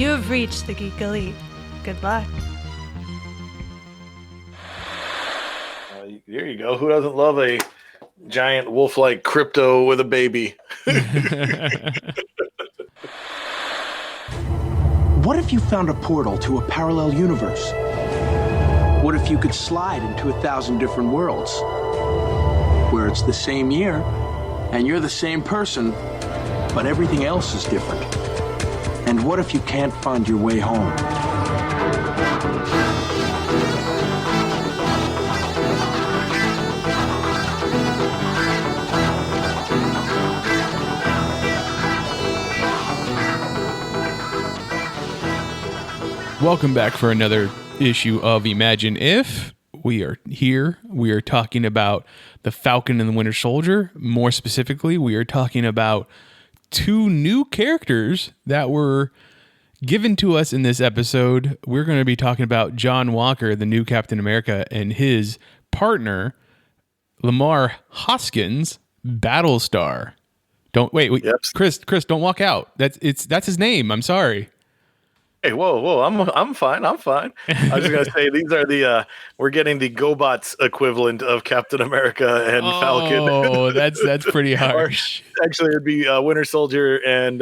You have reached the Geek Elite. Good luck. There you go. Who doesn't love a giant wolf-like crypto with a baby? What if you found a portal to a parallel universe? What if you could slide into 1,000 different worlds where it's the same year and you're the same person, but everything else is different? And what if you can't find your way home? Welcome back for another issue of Imagine If. We are here. We are talking about the Falcon and the Winter Soldier. More specifically, we are talking about two new characters that were given to us in this episode. We're going to be talking about John Walker, the new Captain America, and his partner, Lemar Hoskins, Battlestar. Don't wait. Yep. Chris, don't walk out. That's his name. I'm sorry. Hey, whoa! I'm fine. I was just gonna say these are we're getting the GoBots equivalent of Captain America and Falcon. Oh, that's pretty harsh. Actually, it'd be Winter Soldier and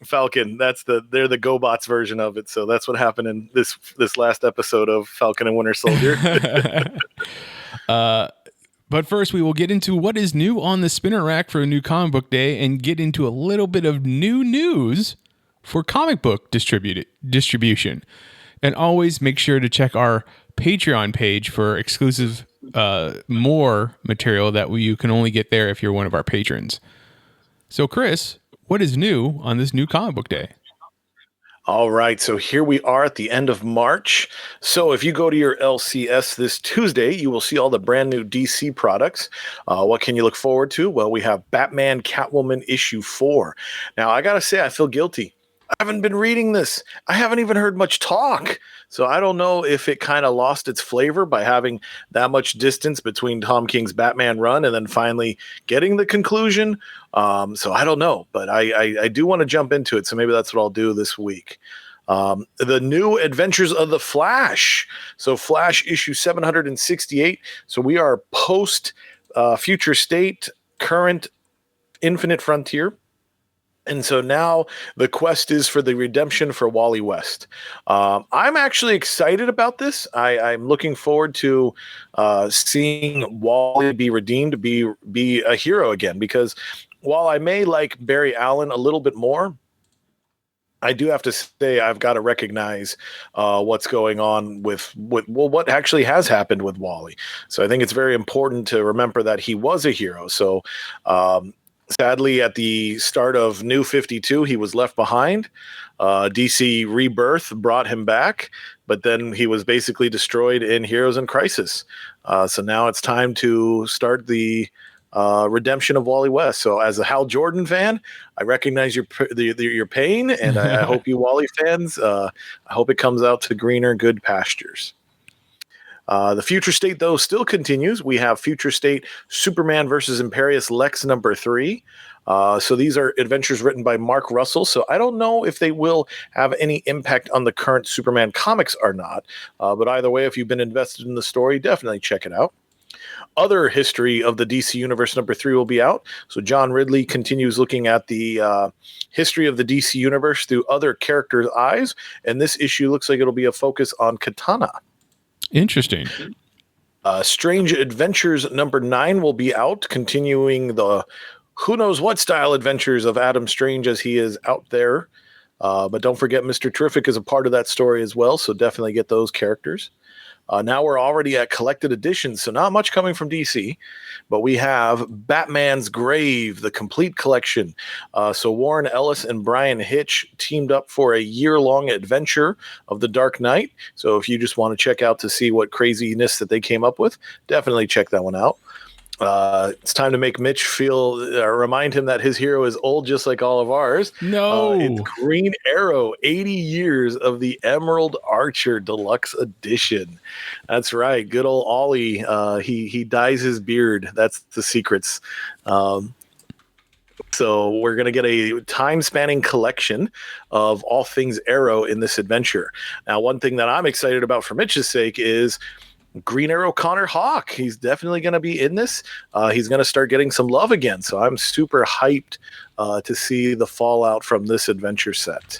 Falcon. They're the GoBots version of it. So that's what happened in this last episode of Falcon and Winter Soldier. But first, we will get into what is new on the spinner rack for a new comic book day, and get into a little bit of new news for comic book distribution. And always make sure to check our Patreon page for exclusive more material that you can only get there if you're one of our patrons. So Chris, what is new on this new comic book day? All right, so here we are at the end of March. So if you go to your LCS this Tuesday, you will see all the brand new DC products. What can you look forward to? Well, we have Batman Catwoman issue 4. Now, I got to say, I feel guilty. I haven't been reading this. I haven't even heard much talk. So I don't know if it kind of lost its flavor by having that much distance between Tom King's Batman run and then finally getting the conclusion. So I don't know, but I do want to jump into it. So maybe that's what I'll do this week. The new Adventures of the Flash. So Flash issue 768. So we are post Future State, current Infinite Frontier. And so now the quest is for the redemption for Wally West. I'm actually excited about this. I'm looking forward to seeing Wally be redeemed, be a hero again. Because while I may like Barry Allen a little bit more, I do have to say I've got to recognize what's going on with what actually has happened with Wally. So I think it's very important to remember that he was a hero. So sadly, at the start of New 52, he was left behind. DC Rebirth brought him back, but then he was basically destroyed in Heroes in Crisis. So now it's time to start the redemption of Wally West. So as a Hal Jordan fan, I recognize your pain, and I hope you Wally fans, I hope it comes out to greener, good pastures. The Future State, though, still continues. We have Future State Superman versus Imperious Lex number 3. So these are adventures written by Mark Russell. So I don't know if they will have any impact on the current Superman comics or not. But either way, if you've been invested in the story, definitely check it out. Other history of the DC Universe number 3 will be out. So John Ridley continues looking at the history of the DC Universe through other characters' eyes. And this issue looks like it'll be a focus on Katana. Interesting. Strange Adventures number 9 will be out, continuing the who knows what style adventures of Adam Strange as he is out there. But don't forget Mr. Terrific is a part of that story as well, so definitely get those characters. Now we're already at collected editions, so not much coming from DC, but we have Batman's Grave, the complete collection. So Warren Ellis and Brian Hitch teamed up for a year-long adventure of the Dark Knight. So if you just want to check out to see what craziness that they came up with, definitely check that one out. It's time to make Mitch remind him that his hero is old, just like all of ours. No, it's Green Arrow, 80 years of the Emerald Archer Deluxe Edition. That's right. Good old Ollie. He dyes his beard. That's the secrets. So we're going to get a time-spanning collection of all things Arrow in this adventure. Now, one thing that I'm excited about for Mitch's sake is Green Arrow Connor Hawk. He's definitely going to be in this. He's going to start getting some love again. So I'm super hyped to see the fallout from this adventure set.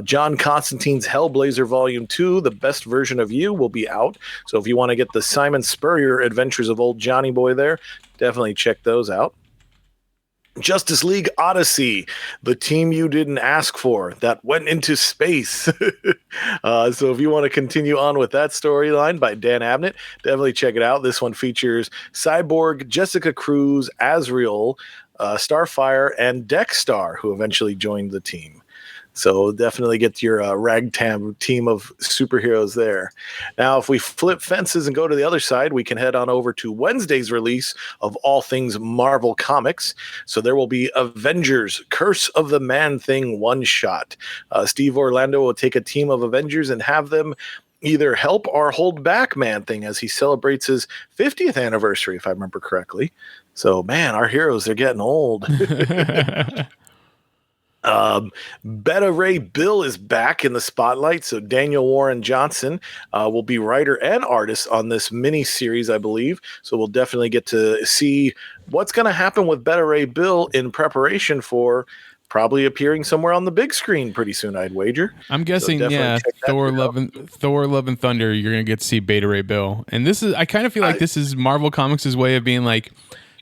John Constantine's Hellblazer Volume 2, The Best Version of You, will be out. So if you want to get the Simon Spurrier Adventures of Old Johnny Boy there, definitely check those out. Justice League Odyssey, the team you didn't ask for that went into space. So if you want to continue on with that storyline by Dan Abnett, definitely check it out. This one features Cyborg, Jessica Cruz, Azrael, Starfire, and Dexstar, who eventually joined the team. So definitely get your ragtag team of superheroes there. Now, if we flip fences and go to the other side, we can head on over to Wednesday's release of all things Marvel Comics. So there will be Avengers Curse of the Man-Thing one-shot. Steve Orlando will take a team of Avengers and have them either help or hold back Man-Thing as he celebrates his 50th anniversary, if I remember correctly. So, man, our heroes, they're getting old. Beta Ray Bill is back in the spotlight, so Daniel Warren Johnson will be writer and artist on this mini series, I believe. So we'll definitely get to see what's going to happen with Beta Ray Bill in preparation for probably appearing somewhere on the big screen pretty soon, I'd wager. I'm guessing, so Thor: Love and Thunder, you're going to get to see Beta Ray Bill. And this is, I kind of feel like this is Marvel Comics' way of being like,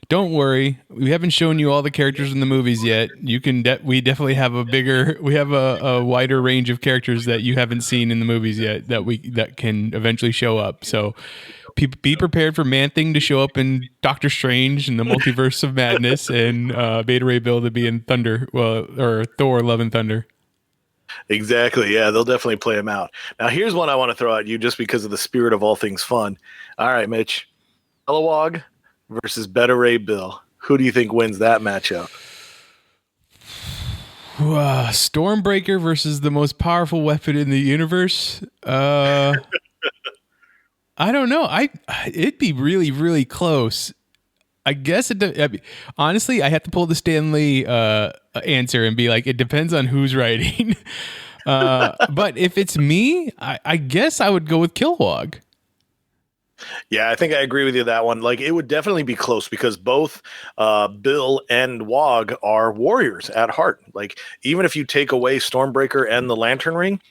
don't worry, we haven't shown you all the characters in the movies yet. You can we definitely have a wider range of characters that you haven't seen in the movies yet that can eventually show up. So be prepared for Man-Thing to show up in Doctor Strange and the Multiverse of Madness, and Beta Ray Bill to be in Thor: Love and Thunder. Exactly. Yeah, they'll definitely play him out. Now, here's one I want to throw at you just because of the spirit of all things fun. All right, Mitch. Kilowog versus Beta Ray Bill. Who do you think wins that matchup? Stormbreaker versus the most powerful weapon in the universe. I don't know. It'd be really, really close. I guess honestly, I have to pull the Stanley answer and be like, it depends on who's writing. But if it's me, I guess I would go with Kilowog. Yeah, I think I agree with you that one. Like, it would definitely be close because both Bill and Wog are warriors at heart. Like, even if you take away Stormbreaker and the Lantern Ring,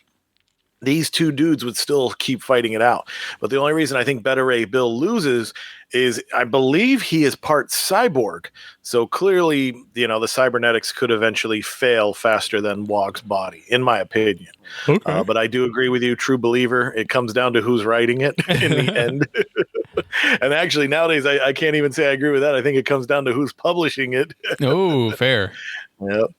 these two dudes would still keep fighting it out. But the only reason I think Beta Ray Bill loses is I believe he is part cyborg. So clearly, the cybernetics could eventually fail faster than Wog's body, in my opinion. Okay. But I do agree with you, true believer. It comes down to who's writing it in the end. And actually, nowadays, I can't even say I agree with that. I think it comes down to who's publishing it. Oh, fair. Yep.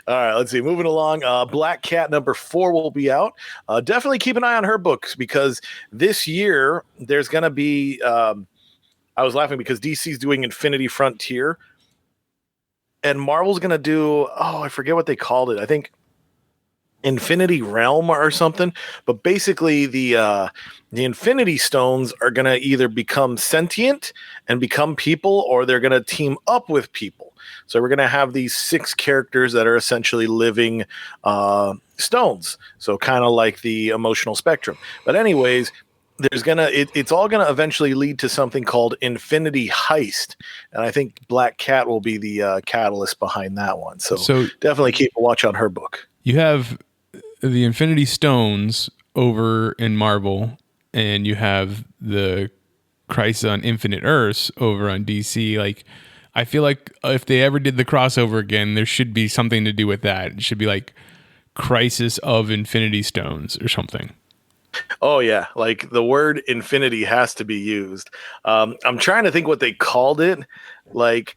All right, let's see. Moving along, Black Cat #4 will be out. Definitely keep an eye on her books because this year there's going to be. I was laughing because DC's doing Infinity Frontier, and Marvel's going to do. Oh, I forget what they called it. I think Infinity Realm or something. But basically, the Infinity Stones are going to either become sentient and become people, or they're going to team up with people. So we're going to have these 6 characters that are essentially living stones. So kind of like the emotional spectrum. But anyways, it's all going to eventually lead to something called Infinity Heist. And I think Black Cat will be the catalyst behind that one. So definitely keep a watch on her book. You have the Infinity Stones over in Marvel, and you have the Crisis on Infinite Earths over on DC. Like, I feel like if they ever did the crossover again, there should be something to do with that. It should be like Crisis of Infinity Stones or something. Oh, yeah. Like, the word infinity has to be used. I'm trying to think what they called it. Like,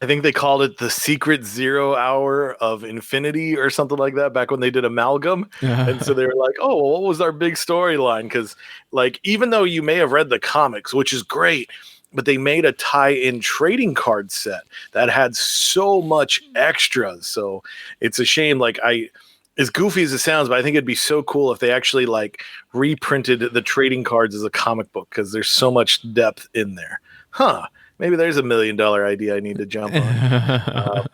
I think they called it the Secret 0 Hour of Infinity or something like that back when they did Amalgam. And so they were like, oh, well, what was our big storyline? Because, like, even though you may have read the comics, which is great, but they made a tie-in trading card set that had so much extras. So it's a shame. Like, as goofy as it sounds, but I think it'd be so cool if they actually like reprinted the trading cards as a comic book because there's so much depth in there. Maybe there's $1 million idea I need to jump on.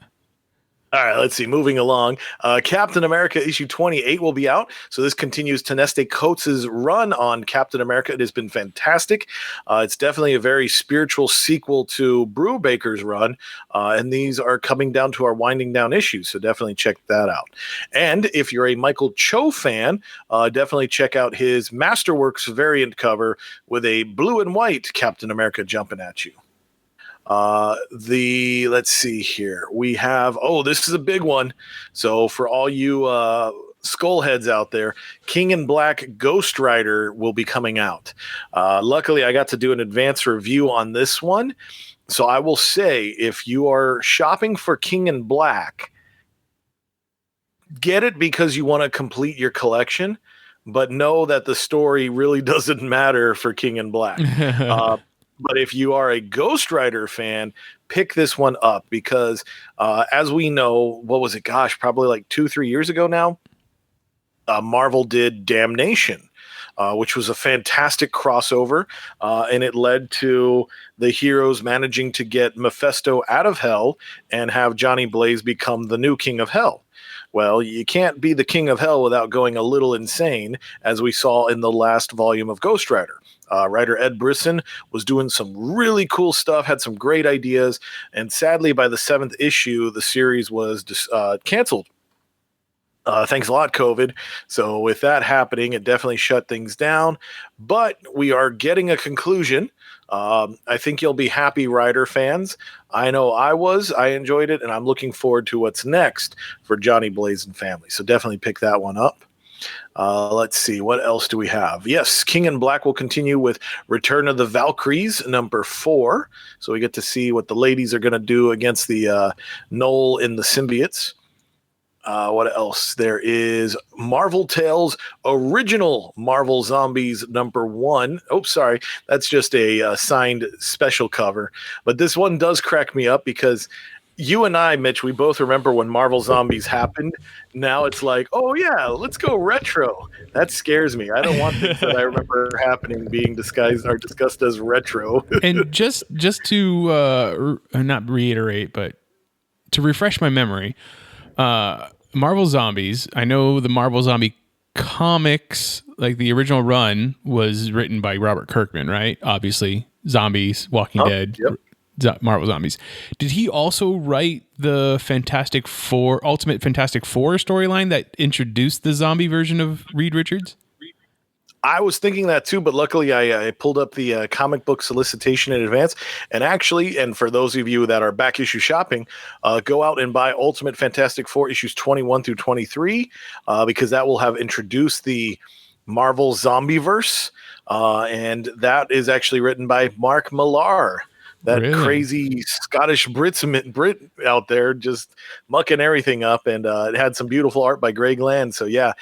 All right, let's see. Moving along, Captain America issue 28 will be out. So this continues Taneste Coates' run on Captain America. It has been fantastic. It's definitely a very spiritual sequel to Brubaker's run, and these are coming down to our winding down issues. So definitely check that out. And if you're a Michael Cho fan, definitely check out his Masterworks variant cover with a blue and white Captain America jumping at you. Let's see here. We have, this is a big one. So for all you skull heads out there, King in Black Ghost Rider will be coming out. Luckily, I got to do an advance review on this one. So I will say, if you are shopping for King in Black, get it because you want to complete your collection, but know that the story really doesn't matter for King in Black. But if you are a Ghost Rider fan, pick this one up because as we know, what was it? Gosh, probably like 2-3 years ago now, Marvel did Damnation, which was a fantastic crossover. And it led to the heroes managing to get Mephisto out of hell and have Johnny Blaze become the new King of Hell. Well, you can't be the King of Hell without going a little insane, as we saw in the last volume of Ghost Rider. Writer Ed Brisson was doing some really cool stuff, had some great ideas, and sadly, by the 7th issue, the series was canceled. Thanks a lot, COVID. So with that happening, it definitely shut things down. But we are getting a conclusion. I think you'll be happy, Rider fans. I know I was. I enjoyed it, and I'm looking forward to what's next for Johnny Blaze and family. So definitely pick that one up. Let's see. What else do we have? Yes, King in Black will continue with Return of the Valkyries, number 4. So we get to see what the ladies are going to do against the Knoll in the symbiotes. What else? There is Marvel Tales Original Marvel Zombies number 1. Oh, sorry. That's just a signed special cover. But this one does crack me up because you and I, Mitch, we both remember when Marvel Zombies happened. Now it's like, oh, yeah, let's go retro. That scares me. I don't want things that I remember happening being disguised or discussed as retro. And just to not reiterate, but to refresh my memory, Marvel Zombies, I know the Marvel Zombie comics, like the original run, was written by Robert Kirkman, right? Obviously, Zombies, Walking Dead, yep. Marvel Zombies. Did he also write the Ultimate Fantastic Four storyline that introduced the zombie version of Reed Richards? I was thinking that too, but luckily I pulled up the comic book solicitation in advance. And actually, and for those of you that are back issue shopping, go out and buy Ultimate Fantastic Four issues 21 through 23, because that will have introduced the Marvel Zombieverse. And that is actually written by Mark Millar. That really crazy Scottish Brit out there just mucking everything up. And it had some beautiful art by Greg Land. So, yeah,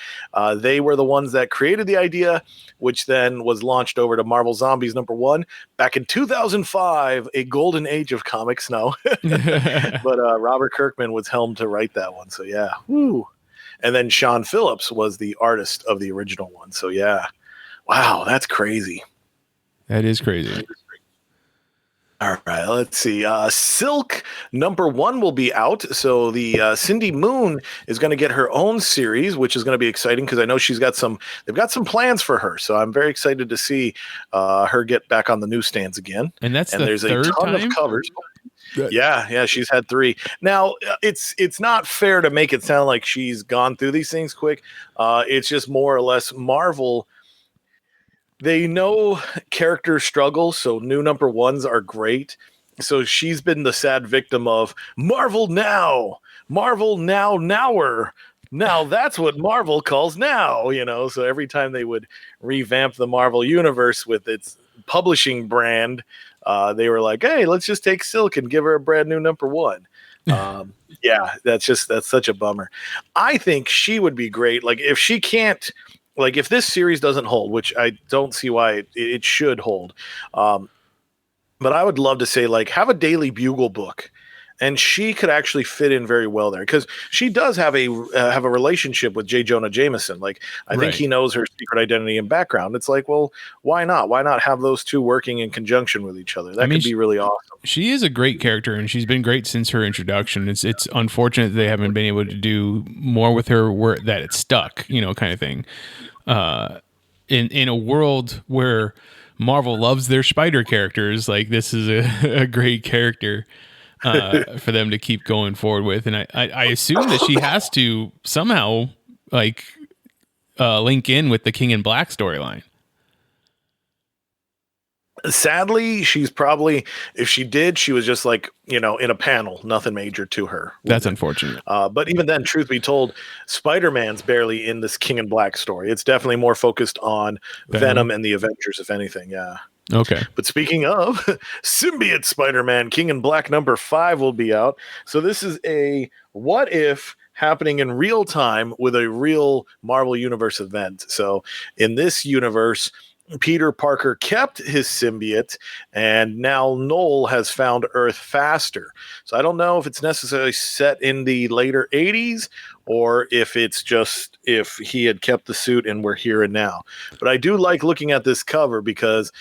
they were the ones that created the idea, which then was launched over to Marvel Zombies number 1 back in 2005, a golden age of comics. No, but Robert Kirkman was helmed to write that one. So, yeah. Woo. And then Sean Phillips was the artist of the original one. So, yeah. Wow, that's crazy. That is crazy. All right, let's see. Silk number 1 will be out. So the Cindy Moon is going to get her own series, which is going to be exciting because I know they've got some plans for her. So I'm very excited to see her get back on the newsstands again. And there's a ton of covers. Yeah, she's had 3. Now, it's not fair to make it sound like she's gone through these things quick. It's just more or less Marvel. They know character struggle, so new number 1s are great. So she's been the sad victim of Marvel Now, Nower. Now that's what Marvel calls now, So every time they would revamp the Marvel Universe with its publishing brand, they were like, hey, let's just take Silk and give her a brand new number 1. Yeah, that's such a bummer. I think she would be great. Like if she can't, like if this series doesn't hold, which I don't see why it should hold. But I would love to say, like, have a Daily Bugle book and she could actually fit in very well there because she does have a relationship with J. Jonah Jameson. Like, I think he knows her secret identity and background. It's like, well, why not? Why not have those two working in conjunction with each other? That could be really awesome. She is a great character, and she's been great since her introduction. It's unfortunate that they haven't been able to do more with her, where that it's stuck, kind of thing. In a world where Marvel loves their spider characters, like, this is a great character for them to keep going forward with. And I assume that she has to somehow link in with the King in Black storyline. Sadly, she's probably, if she did, she was just like, in a panel, nothing major to her. That's unfortunate. But even then, truth be told, Spider-Man's barely in this King in Black story. It's definitely more focused on Venom and the Avengers, if anything. Yeah. Okay. But speaking of Symbiote Spider-Man, King in Black #5 will be out. So this is a what if happening in real time with a real Marvel Universe event. So in this universe, Peter Parker kept his symbiote, and now Noel has found Earth faster. So I don't know if it's necessarily set in the later 80s or if it's just if he had kept the suit and we're here and now. But I do like looking at this cover because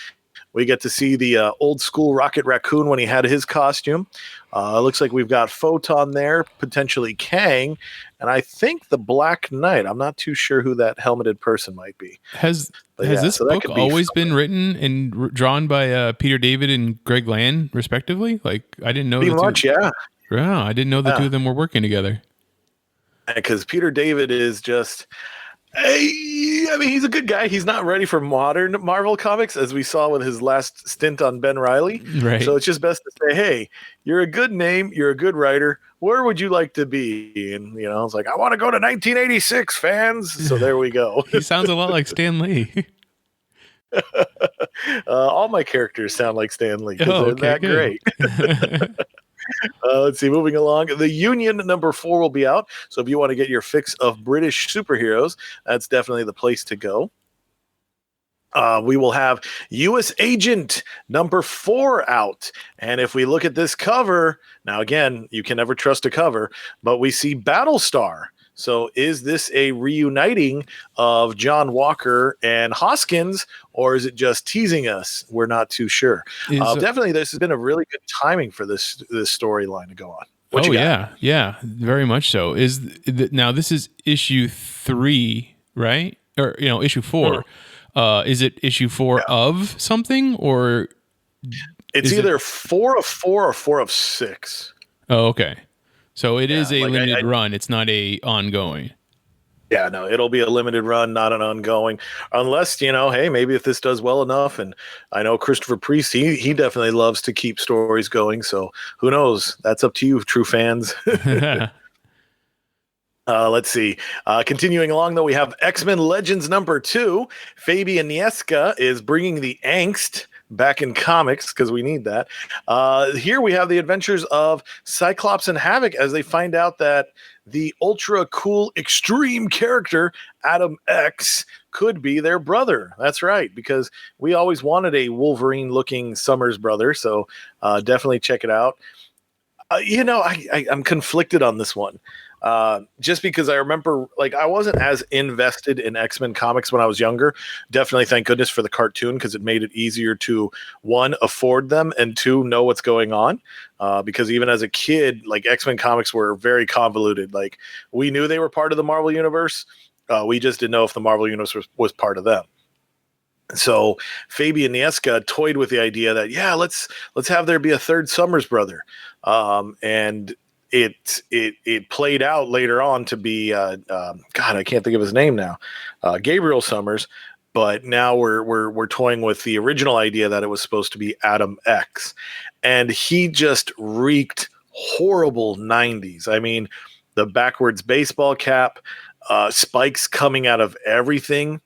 we get to see the old school Rocket Raccoon when he had his costume. Looks like we've got Photon there, potentially Kang, and I think the Black Knight. I'm not too sure who that helmeted person might be. Has this book always been written and drawn by Peter David and Greg Land, respectively? Like, I didn't know. Pretty much, yeah. Wow, I didn't know the two of them were working together. Because Peter David is just... I mean, he's a good guy. He's not ready for modern Marvel comics, as we saw with his last stint on Ben Reilly. Right. So it's just best to say, hey, you're a good name. You're a good writer. Where would you like to be? And, I was like, I want to go to 1986, fans. So there we go. He sounds a lot like Stan Lee. All my characters sound like Stan Lee because they're that great. Let's see, moving along. The Union #4 will be out. So if you want to get your fix of British superheroes, that's definitely the place to go. We will have U.S. Agent #4 out. And if we look at this cover, now again, you can never trust a cover, but we see Battlestar. So is this a reuniting of John Walker and Hoskins, or is it just teasing us? We're not too sure. Definitely, this has been a really good timing for this storyline to go on. Yeah, very much so. Now this is issue 3, right? Or issue 4. Is it issue 4 of something, or it's either 4 of 4 or 4 of 6? Oh, okay. So it is a limited run. It's not a ongoing. Yeah, no, it'll be a limited run, not an ongoing. Unless, hey, maybe if this does well enough, and I know Christopher Priest, he definitely loves to keep stories going. So who knows? That's up to you, true fans. Let's see. Continuing along, though, we have X-Men Legends #2. Fabian Nieska is bringing the angst back in comics because we need that. Here we have the adventures of Cyclops and Havoc as they find out that the ultra cool extreme character Adam X could be their brother. That's right, because we always wanted a Wolverine looking Summers brother. So definitely check it out. I'm conflicted on this one. Just because I remember, I wasn't as invested in X-Men comics when I was younger. Definitely, thank goodness for the cartoon because it made it easier to, 1, afford them, and 2, know what's going on. Because even as a kid, X-Men comics were very convoluted. We knew they were part of the Marvel Universe. We just didn't know if the Marvel Universe was part of them. So Fabian Nieska toyed with the idea that, let's have there be a third Summers brother. And it played out later on to be God, I can't think of his name now, Gabriel Summers, but now we're toying with the original idea that it was supposed to be Adam X, and he just reeked horrible 90s. I mean, the backwards baseball cap, spikes coming out of everything.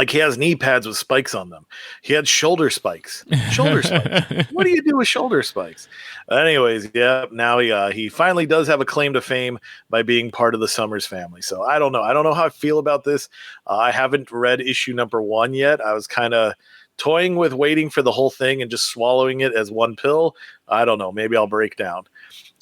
He has knee pads with spikes on them. He had shoulder spikes. What do you do with shoulder spikes? Anyways, now he finally does have a claim to fame by being part of the Summers family. So I don't know. I don't know how I feel about this. I haven't read issue #1 yet. I was kind of toying with waiting for the whole thing and just swallowing it as one pill. I don't know. Maybe I'll break down.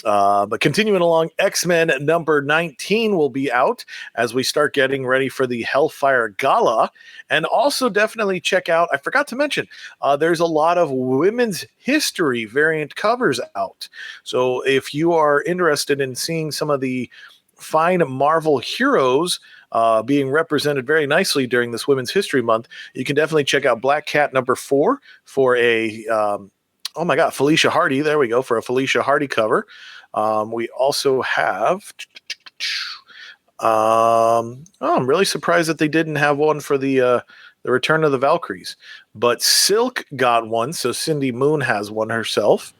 But continuing along, X-Men number 19 will be out as we start getting ready for the Hellfire Gala. And also definitely check out, I forgot to mention, there's a lot of women's history variant covers out. So if you are interested in seeing some of the fine Marvel heroes being represented very nicely during this Women's History Month, you can definitely check out Black Cat number 4 for a... oh my God, Felicia Hardy. There we go, for a Felicia Hardy cover. We also have... I'm really surprised that they didn't have one for the Return of the Valkyries. But Silk got one, so Cindy Moon has one herself.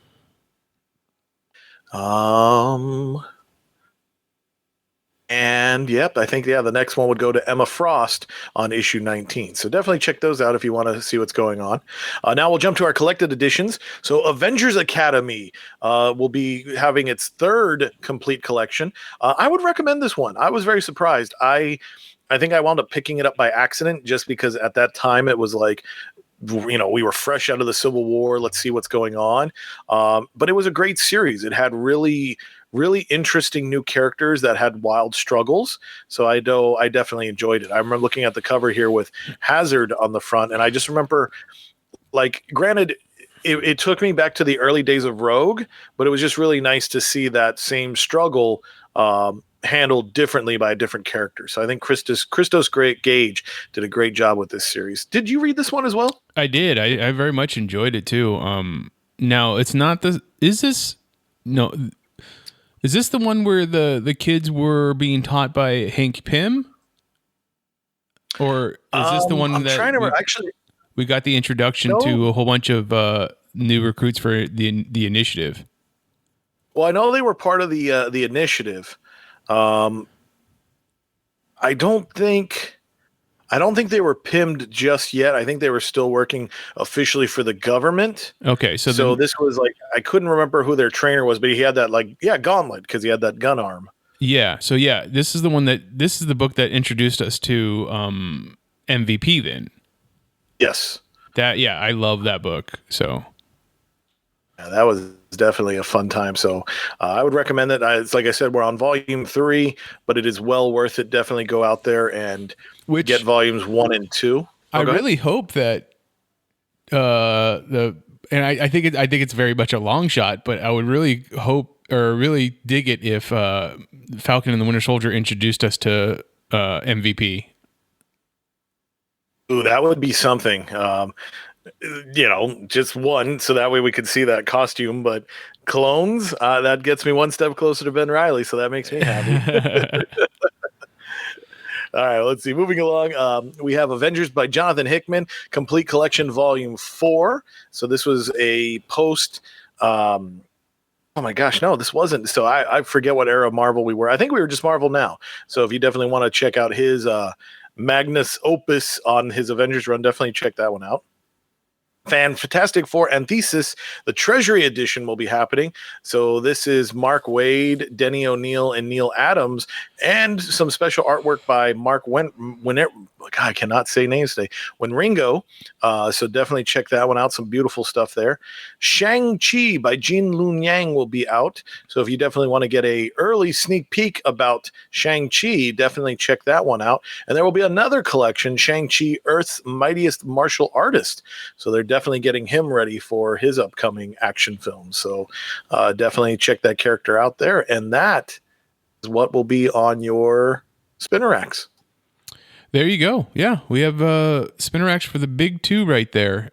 And yep, I think, the next one would go to Emma Frost on issue 19. So definitely check those out if you want to see what's going on. Now we'll jump to our collected editions. So Avengers Academy will be having its third complete collection. I would recommend this one. I was very surprised. I think I wound up picking it up by accident just because at that time it was like, we were fresh out of the Civil War. Let's see what's going on. But it was a great series. It had really interesting new characters that had wild struggles. So I definitely enjoyed it. I remember looking at the cover here with Hazard on the front, and I just remember, like, granted, it took me back to the early days of Rogue, but it was just really nice to see that same struggle handled differently by a different character. So I think Christos Gage did a great job with this series. Did you read this one as well? I did. I very much enjoyed it too. Now it's not is this the one where the kids were being taught by Hank Pym? Or is this the one we got the introduction to a whole bunch of new recruits for the initiative? Well, I know they were part of the initiative. I don't think they were PIM'd just yet. I think they were still working officially for the government. Okay, so this was like, I couldn't remember who their trainer was, but he had that gauntlet because he had that gun arm. Yeah. So this is the book that introduced us to MVP. Then. Yes. I love that book. So. Yeah, that was definitely a fun time. So I would recommend that. It's like I said, we're on volume 3, but it is well worth it. Definitely go out there and get volumes 1 and 2. I really hope that I think it's very much a long shot, but I would really hope or really dig it if Falcon and the Winter Soldier introduced us to MVP. Ooh, that would be something. Just one, so that way we could see that costume. But clones, that gets me one step closer to Ben Reilly, so that makes me happy. All right, let's see. Moving along, we have Avengers by Jonathan Hickman, Complete Collection Volume 4. So this was a post... oh my gosh, no, this wasn't. So I forget what era of Marvel we were. I think we were just Marvel Now. So if you definitely want to check out his Magnus Opus on his Avengers run, definitely check that one out. Fantastic Four Antithesis, the Treasury Edition will be happening. So this is Mark Waid, Denny O'Neil, and Neil Adams, and some special artwork by Mark I cannot say names today. Ringo. So definitely check that one out. Some beautiful stuff there. Shang-Chi by Jean Lun Yang will be out. So if you definitely want to get a early sneak peek about Shang-Chi, definitely check that one out. And there will be another collection, Shang-Chi, Earth's Mightiest Martial Artist. So they're definitely getting him ready for his upcoming action film. So definitely check that character out there. And that is what will be on your spinner racks. There you go. Yeah, we have spinner racks for the big 2 right there.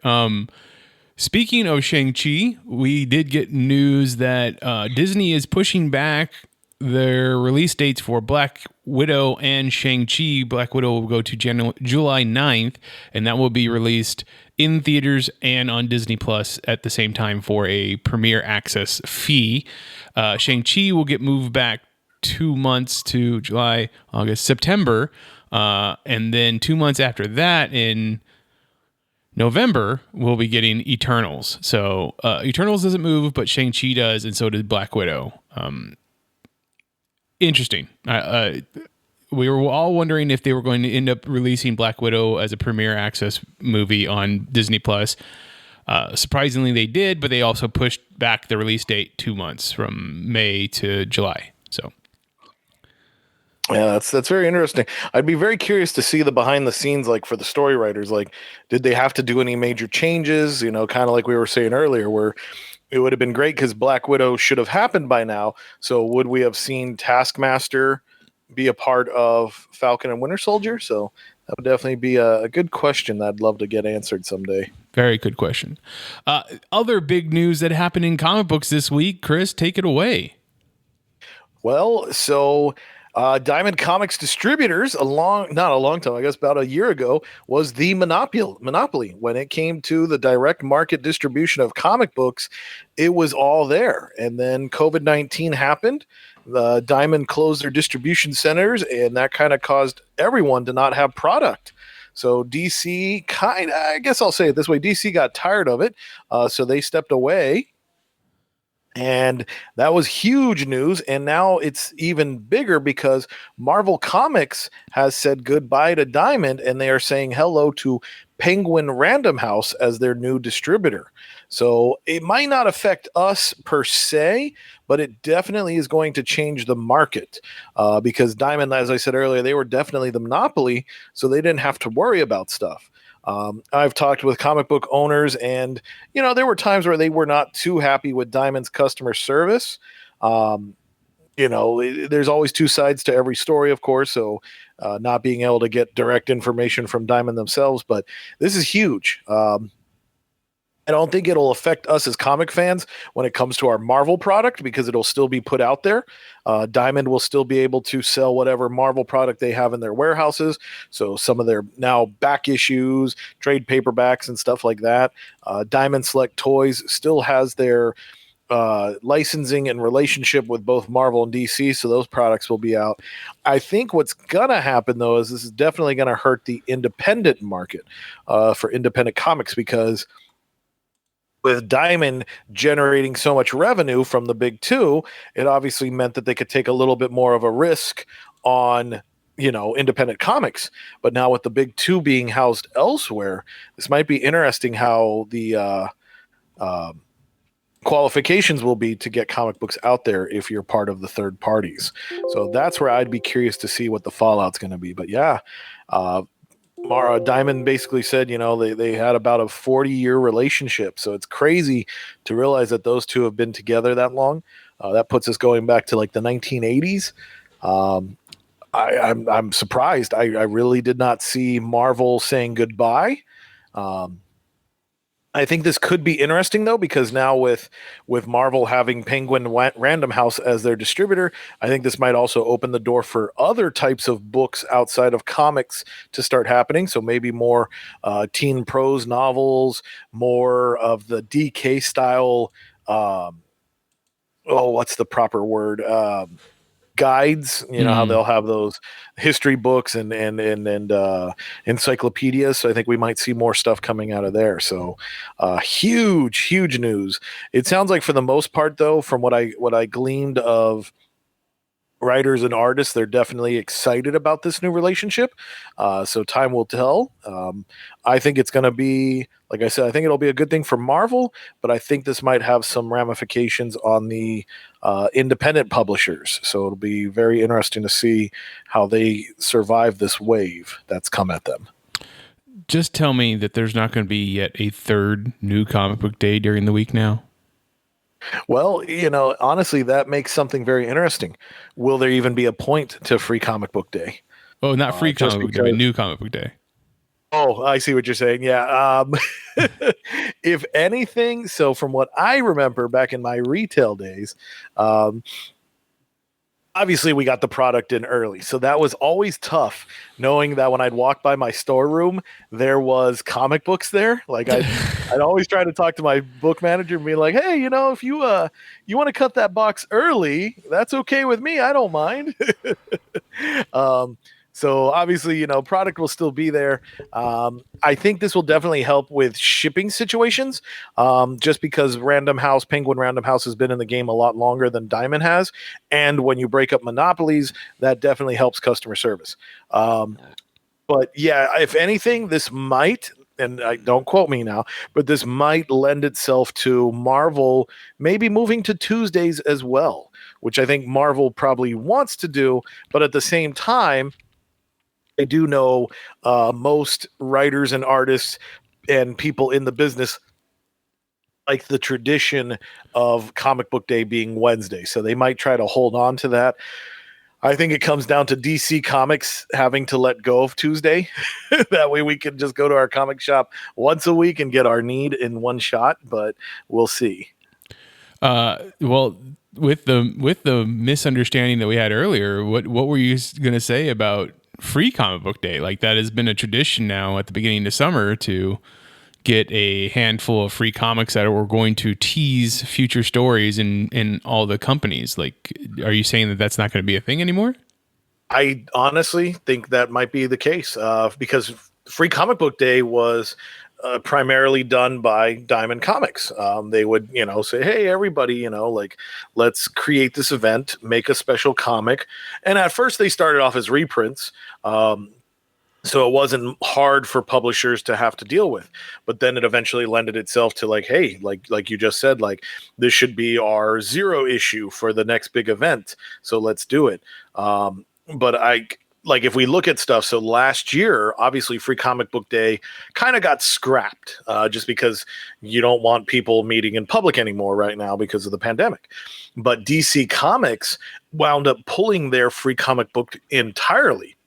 Speaking of Shang-Chi, we did get news that Disney is pushing back their release dates for Black Widow and Shang-Chi. Black Widow will go to July 9th, and that will be released in theaters and on Disney Plus at the same time for a premiere access fee. Shang-Chi will get moved back 2 months to July, August, September. And then 2 months after that, in November, we'll be getting Eternals. So Eternals doesn't move, but Shang-Chi does, and so did Black Widow. Interesting. we were all wondering if they were going to end up releasing Black Widow as a premiere access movie on Disney Plus. Surprisingly, they did, but they also pushed back the release date 2 months from May to July. So, yeah, that's very interesting. I'd be very curious to see the behind the scenes, like for the story writers. Like, did they have to do any major changes? You know, kind of like we were saying earlier, where it would have been great because Black Widow should have happened by now. So, would we have seen Taskmaster be a part of Falcon and Winter Soldier? So, that would definitely be a good question that I'd love to get answered someday. very good question. Other big news that happened in comic books this week, Chris, take it away. Well, so Diamond Comics Distributors, not a long time, I guess about a year ago, was the monopoly. When it came to the direct market distribution of comic books, it was all there. And then COVID-19 happened. Diamond closed their distribution centers, and that kind of caused everyone to not have product. So DC I guess I'll say it this way, DC got tired of it, so they stepped away. And that was huge news. And now it's even bigger because Marvel Comics has said goodbye to Diamond, and they are saying hello to Penguin Random House as their new distributor. So it might not affect us per se, but it definitely is going to change the market because Diamond, as I said earlier, they were definitely the monopoly, so they didn't have to worry about stuff. I've talked with comic book owners, and there were times where they were not too happy with Diamond's customer service. There's always two sides to every story, of course. So not being able to get direct information from Diamond themselves, but this is huge. I don't think it'll affect us as comic fans when it comes to our Marvel product because it'll still be put out there. Diamond will still be able to sell whatever Marvel product they have in their warehouses. So some of their now back issues, trade paperbacks and stuff like that. Diamond Select Toys still has their licensing and relationship with both Marvel and DC, so those products will be out. I think what's gonna happen though is this is definitely gonna hurt the independent market for independent comics because with Diamond generating so much revenue from the big two, it obviously meant that they could take a little bit more of a risk on independent comics. But now with the big two being housed elsewhere, this might be interesting how the qualifications will be to get comic books out there if you're part of the third parties. So that's where I'd be curious to see what the fallout's going to be. But yeah, Diamond basically said, they had about a 40-year relationship. So it's crazy to realize that those two have been together that long. That puts us going back to like the 1980s. I'm surprised. I really did not see Marvel saying goodbye. I think this could be interesting though, because now with Marvel having Penguin Random House as their distributor, I think this might also open the door for other types of books outside of comics to start happening. So maybe more teen prose novels, more of the DK style. What's the proper word? Guides, how they'll have those history books and encyclopedias. So I think we might see more stuff coming out of there. So huge news. It sounds like for the most part though, from what I gleaned of writers and artists, they're definitely excited about this new relationship. So time will tell. I think it's going to be, like I said, I think it'll be a good thing for Marvel, but I think this might have some ramifications on the independent publishers. So it'll be very interesting to see how they survive this wave that's come at them. Just tell me that there's not going to be yet a third new comic book day during the week now. Well, honestly, that makes something very interesting. Will there even be a point to Free Comic Book Day? Oh, not Free Comic Book Day, but New Comic Book Day. Oh, I see what you're saying. Yeah. If anything, so from what I remember back in my retail days, obviously we got the product in early. So that was always tough knowing that when I'd walk by my storeroom, there was comic books there. Like I'd always try to talk to my book manager and be like, hey, if you want to cut that box early, that's okay with me. I don't mind. So obviously, product will still be there. I think this will definitely help with shipping situations, just because Penguin Random House has been in the game a lot longer than Diamond has. And when you break up monopolies, that definitely helps customer service. But yeah, if anything, this might, and don't quote me now, but this might lend itself to Marvel maybe moving to Tuesdays as well, which I think Marvel probably wants to do. But at the same time, I do know most writers and artists and people in the business like the tradition of comic book day being Wednesday. So they might try to hold on to that. I think it comes down to DC Comics having to let go of Tuesday. That way we can just go to our comic shop once a week and get our need in one shot, but we'll see. Well, with the misunderstanding that we had earlier, what were you going to say about free comic book day? Like, that has been a tradition now at the beginning of summer to get a handful of free comics that are going to tease future stories in all the companies. Like, are you saying that that's not going to be a thing anymore? I honestly think that might be the case, because free comic book day was primarily done by Diamond Comics. They would, say, hey, everybody, let's create this event, make a special comic. And at first they started off as reprints. So it wasn't hard for publishers to have to deal with, but then it eventually lended itself to like, hey, like you just said, like this should be our 0 issue for the next big event. So let's do it. But if we look at stuff, so last year, obviously Free Comic Book Day kind of got scrapped, just because you don't want people meeting in public anymore right now because of the pandemic. But DC Comics wound up pulling their Free Comic Book entirely.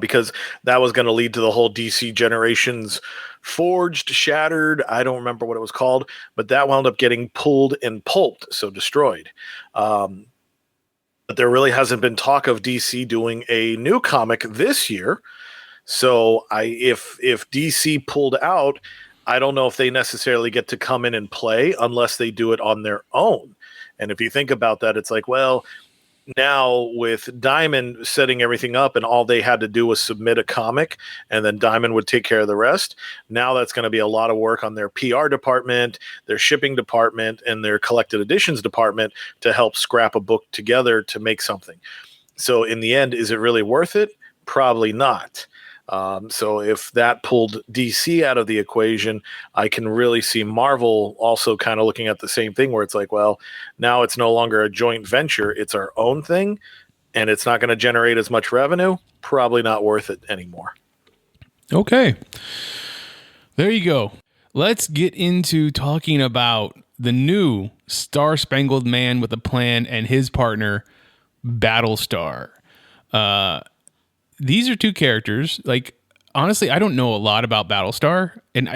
Because that was going to lead to the whole DC Generations Forged, Shattered, I don't remember what it was called, but that wound up getting pulled and pulped, so destroyed. But there really hasn't been talk of DC doing a new comic this year. So if DC pulled out, I don't know if they necessarily get to come in and play unless they do it on their own. And if you think about that, it's like, well, now with Diamond setting everything up and all they had to do was submit a comic and then Diamond would take care of the rest. Now that's going to be a lot of work on their PR department, their shipping department, and their collected editions department to help scrap a book together to make something. So in the end, is it really worth it? Probably not. So if that pulled DC out of the equation, I can really see Marvel also kind of looking at the same thing where it's like, well, now it's no longer a joint venture. It's our own thing and it's not going to generate as much revenue. Probably not worth it anymore. Okay. There you go. Let's get into talking about the new Star-Spangled Man with a Plan and his partner, Battlestar. These are two characters. Like, honestly, I don't know a lot about Battlestar, and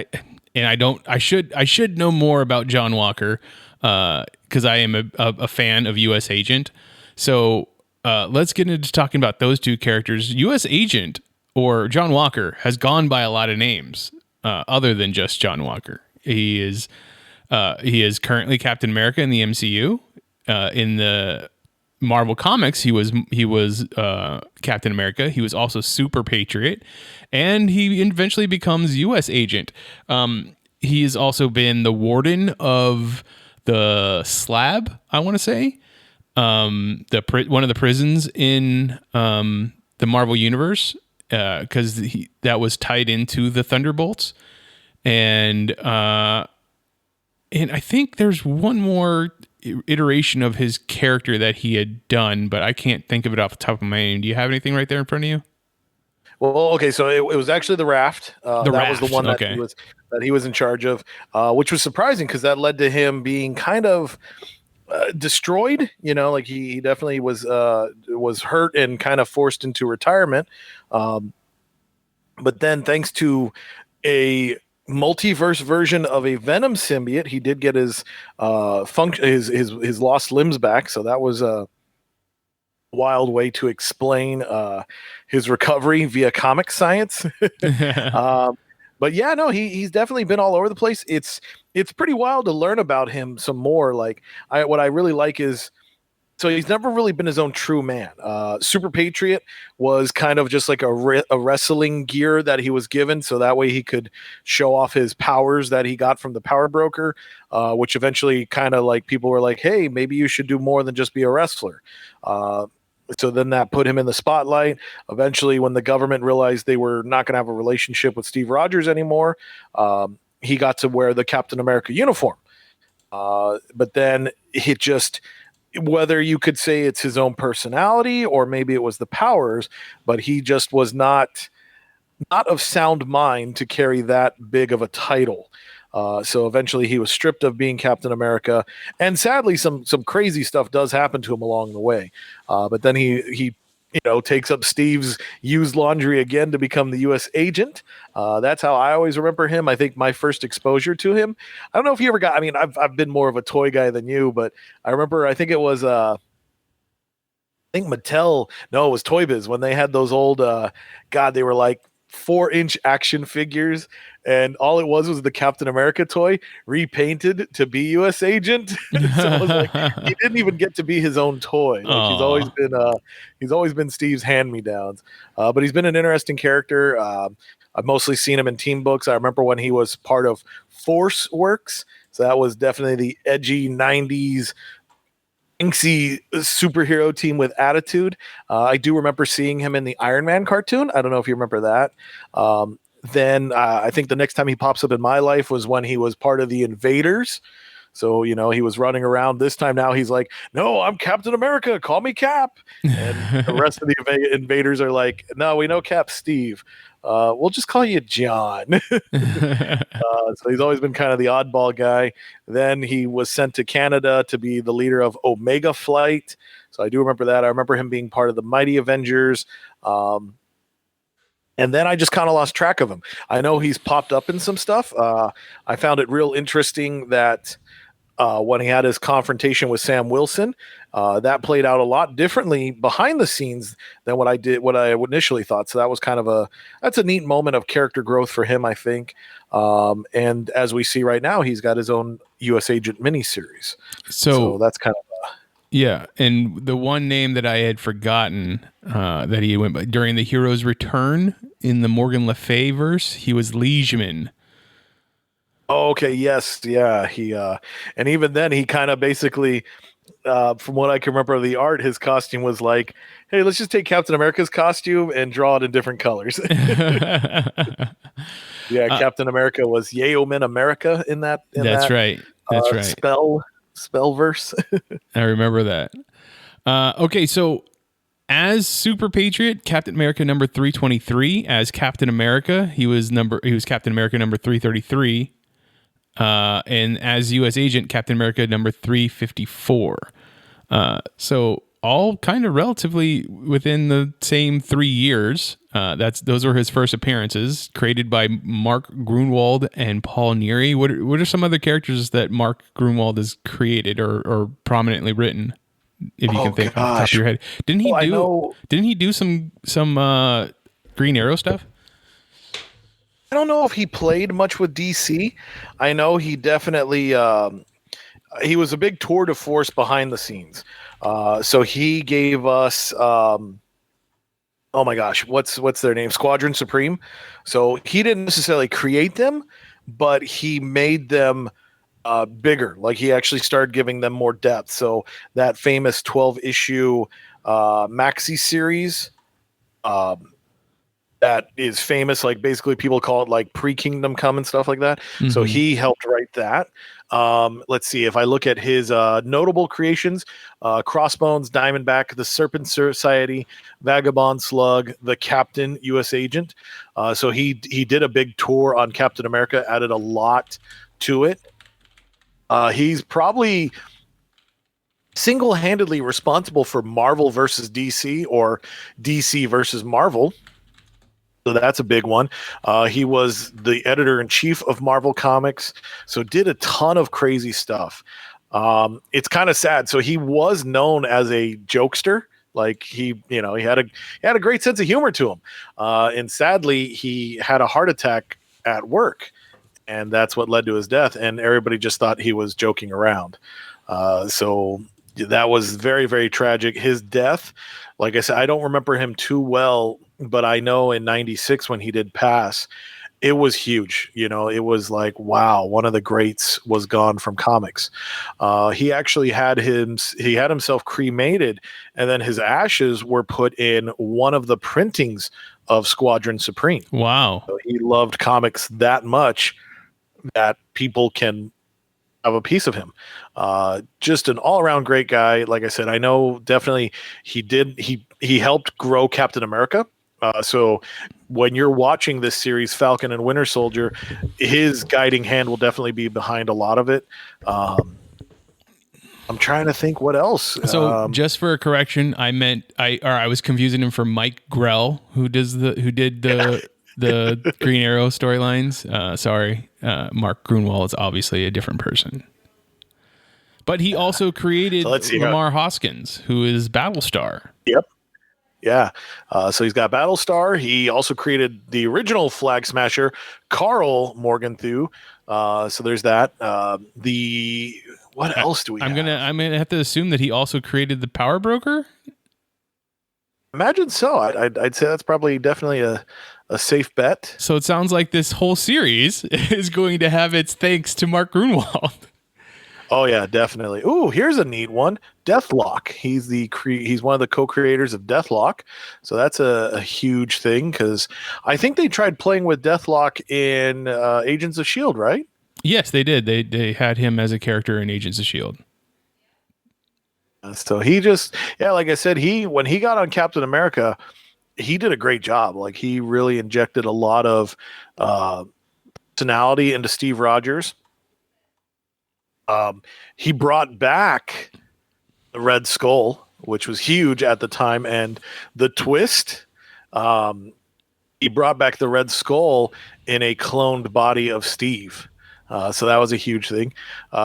I should know more about John Walker, because I am a fan of U.S. Agent. So let's get into talking about those two characters. U.S. Agent, or John Walker, has gone by a lot of names other than just John Walker. He is currently Captain America in the MCU. In the Marvel Comics, he was Captain America. He was also Super Patriot, and he eventually becomes U.S. Agent. He has also been the warden of the Slab, I want to say, one of the prisons in the Marvel Universe, because that was tied into the Thunderbolts, and I think there's one more iteration of his character that he had done, but I can't think of it off the top of my head. Do you have anything right there in front of you? Well, okay, so it was actually the Raft. That Raft, was the one that he was in charge of, which was surprising because that led to him being kind of destroyed. Like he definitely was hurt and kind of forced into retirement. But then, thanks to a multiverse version of a Venom symbiote, he did get his his lost limbs back. So that was a wild way to explain his recovery via comic science. But yeah, no, he's definitely been all over the place. It's pretty wild to learn about him some more. Like what I really like is So he's never really been his own true man. Super Patriot was kind of just like a wrestling gear that he was given, so that way he could show off his powers that he got from the power broker, which eventually kind of like people were like, hey, maybe you should do more than just be a wrestler. So then that put him in the spotlight. Eventually, when the government realized they were not going to have a relationship with Steve Rogers anymore, he got to wear the Captain America uniform. But then it just... whether you could say it's his own personality or maybe it was the powers, but he just was not of sound mind to carry that big of a title. So eventually he was stripped of being Captain America, and sadly some crazy stuff does happen to him along the way. But then he takes up Steve's used laundry again to become the U.S. agent. That's how I always remember him. I think my first exposure to him, I don't know if you ever got, I mean, I've been more of a toy guy than you, but I remember, I think it was, I think Mattel, no, it was Toy Biz when they had those old, they were like 4-inch action figures, and all it was the Captain America toy repainted to be U.S. agent. So it was like he didn't even get to be his own toy. Like he's always been Steve's hand-me-downs. But he's been an interesting character. I've mostly seen him in team books. I remember when he was part of Force Works, so that was definitely the edgy 90s inksy superhero team with attitude. I do remember seeing him in the Iron Man cartoon. I don't know if you remember that. Then I think the next time he pops up in my life was when he was part of the Invaders. So, he was running around. This time now he's like, no, I'm Captain America. Call me Cap. And the rest of the Invaders are like, no, we know Cap Steve. We'll just call you John. So he's always been kind of the oddball guy. Then he was sent to Canada to be the leader of Omega Flight. So I do remember that. I remember him being part of the Mighty Avengers. And then I just kind of lost track of him. I know he's popped up in some stuff. I found it real interesting that when he had his confrontation with Sam Wilson, that played out a lot differently behind the scenes than what I initially thought. So that was that's a neat moment of character growth for him, I think. And as we see right now, he's got his own U.S. Agent miniseries. So that's kind of yeah. And the one name that I had forgotten that he went by during the Hero's Return in the Morgan Le Fay verse, he was Liegeman. Oh, okay. Yes. Yeah. He, and even then he kind of basically, from what I can remember of the art, his costume was like, hey, let's just take Captain America's costume and draw it in different colors. Yeah. Captain America was Yeoman America in that. That's right. That's right. Spell verse. I remember that. Okay. So as Super Patriot, Captain America number 323, as Captain America, he was Captain America number 333. And as U.S. Agent, Captain America number 354. So all kind of relatively within the same 3 years. Those were his first appearances, created by Mark Groomwald and Paul Neary. What are some other characters that Mark Groomwald has created or prominently written? If you can think off the top of your head, didn't he do some Green Arrow stuff? I don't know if he played much with DC. I know he definitely he was a big tour de force behind the scenes. So he gave us oh my gosh, what's their name? Squadron Supreme. So he didn't necessarily create them, but he made them bigger. Like he actually started giving them more depth. So that famous 12-issue maxi series that is famous, like basically people call it like pre-Kingdom Come and stuff like that. Mm-hmm. So he helped write that. Let's see, if I look at his notable creations, Crossbones, Diamondback, the Serpent Society, Vagabond Slug, the Captain, U.S. Agent. So he did a big tour on Captain America, added a lot to it. He's probably single-handedly responsible for Marvel versus DC or DC versus Marvel. So that's a big one. He was the editor-in-chief of Marvel Comics, so did a ton of crazy stuff. It's kind of sad. So he was known as a jokester. Like he had a great sense of humor to him. And sadly, he had a heart attack at work, and that's what led to his death. And everybody just thought he was joking around. So that was very, very tragic. His death, like I said, I don't remember him too well, but I know in '96 when he did pass, it was huge. It was like, wow, one of the greats was gone from comics. He actually had himself cremated, and then his ashes were put in one of the printings of Squadron Supreme. Wow. So he loved comics that much that people can have a piece of him. Just an all-around great guy. Like I said, I know definitely he helped grow Captain America. So when you're watching this series, Falcon and Winter Soldier, his guiding hand will definitely be behind a lot of it. I'm trying to think what else. So just for a correction, I was confusing him for Mike Grell, who did the Green Arrow storylines. Sorry, Mark Groomwald is obviously a different person. But he also created Lemar Hoskins, who is Battlestar. Yep. Yeah. So he's got Battlestar. He also created the original Flag Smasher, Carl Morgenthau. So there's that. What else do we have? I'm gonna have to assume that he also created the Power Broker. Imagine so. I'd say that's probably definitely a safe bet. So it sounds like this whole series is going to have its thanks to Mark Gruenwald. Oh yeah, definitely. Ooh, here's a neat one. Deathlock. He's one of the co-creators of Deathlock. So that's a huge thing because I think they tried playing with Deathlock in Agents of S.H.I.E.L.D., right? Yes, they did. They had him as a character in Agents of S.H.I.E.L.D. So he like I said, when he got on Captain America, he did a great job. Like he really injected a lot of personality into Steve Rogers. He brought back the Red Skull, which was huge at the time, and the twist. He brought back the Red Skull in a cloned body of Steve. So that was a huge thing.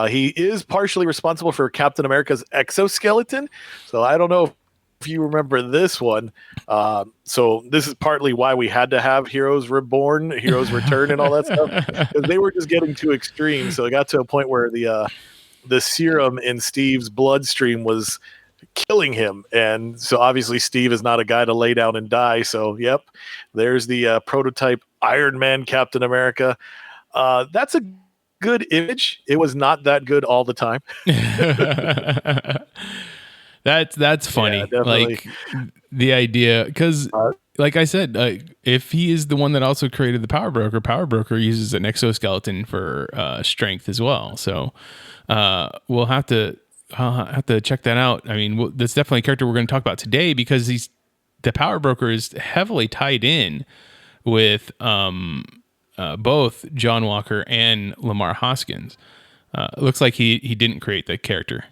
He is partially responsible for Captain America's exoskeleton. So I don't know if you remember this one. So this is partly why we had to have Heroes Reborn, Heroes Return, and all that stuff, because they were just getting too extreme. So it got to a point where the serum in Steve's bloodstream was killing him, and so obviously Steve is not a guy to lay down and die. So yep, there's the prototype Iron Man Captain America. That's a good image. It was not that good all the time. That's funny. Yeah, like the idea, because like I said, if he is the one that also created the Power Broker uses an exoskeleton for strength as well. So I'll have to check that out. I mean, that's definitely a character we're going to talk about today because the Power Broker is heavily tied in with both John Walker and Lemar Hoskins. It looks like he didn't create the character.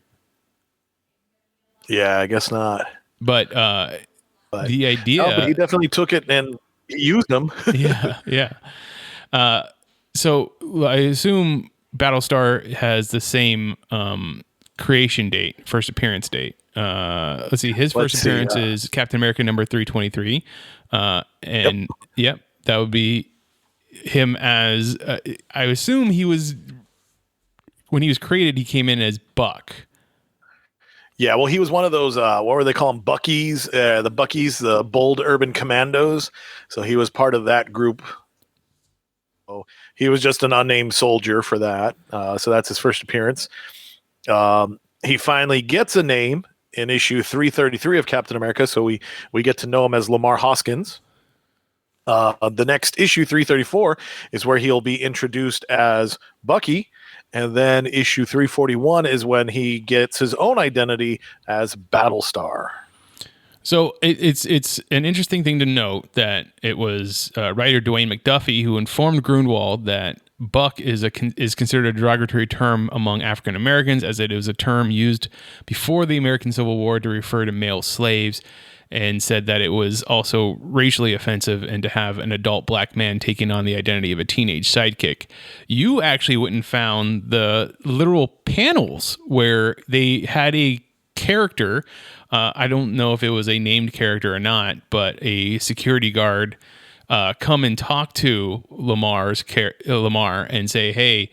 Yeah, I guess not. But the idea... No, but he definitely took it and used them. yeah. So I assume Battlestar has the same creation date, first appearance date. Let's see. His first appearance is Captain America number 323. And yep, that would be him as... I assume he was... When he was created, he came in as Buck. Yeah, well, he was one of those, what were they calling Buckies? The Buckies, the Bold Urban Commandos. So he was part of that group. So he was just an unnamed soldier for that. So that's his first appearance. He finally gets a name in issue 333 of Captain America. So we get to know him as Lemar Hoskins. The next issue 334 is where he'll be introduced as Bucky. And then issue 341 is when he gets his own identity as Battlestar. So it's an interesting thing to note that it was writer Dwayne McDuffie who informed Groomwald that Buck is considered a derogatory term among African Americans, as it is a term used before the American Civil War to refer to male slaves, and said that it was also racially offensive and to have an adult black man taking on the identity of a teenage sidekick. You actually went and found the literal panels where they had a character. I don't know if it was a named character or not, but a security guard come and talk to Lemar and say, hey,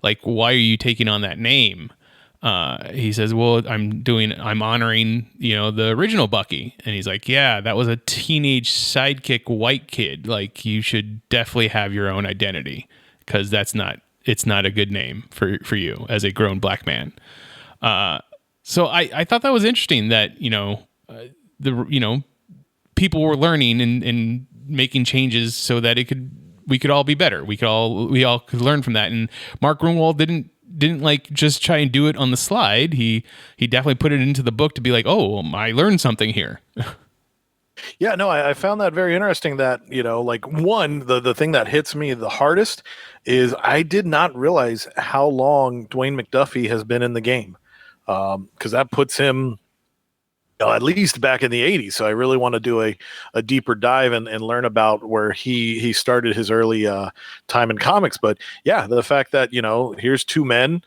like, why are you taking on that name? He says, well, I'm honoring, the original Bucky. And he's like, yeah, that was a teenage sidekick white kid. Like, you should definitely have your own identity, because it's not a good name for you as a grown black man. So I thought that was interesting that, people were learning and making changes so that we could all be better. We all could learn from that. And Mark Groomwald didn't like just try and do it on the slide. He definitely put it into the book to be like, oh, I learned something here. Yeah, no, I found that very interesting that, like the thing that hits me the hardest is I did not realize how long Dwayne McDuffie has been in the game. Because that puts him at least back in the 80s. So I really want to do a deeper dive and learn about where he started his early time in comics. But yeah, the fact that, here's two men,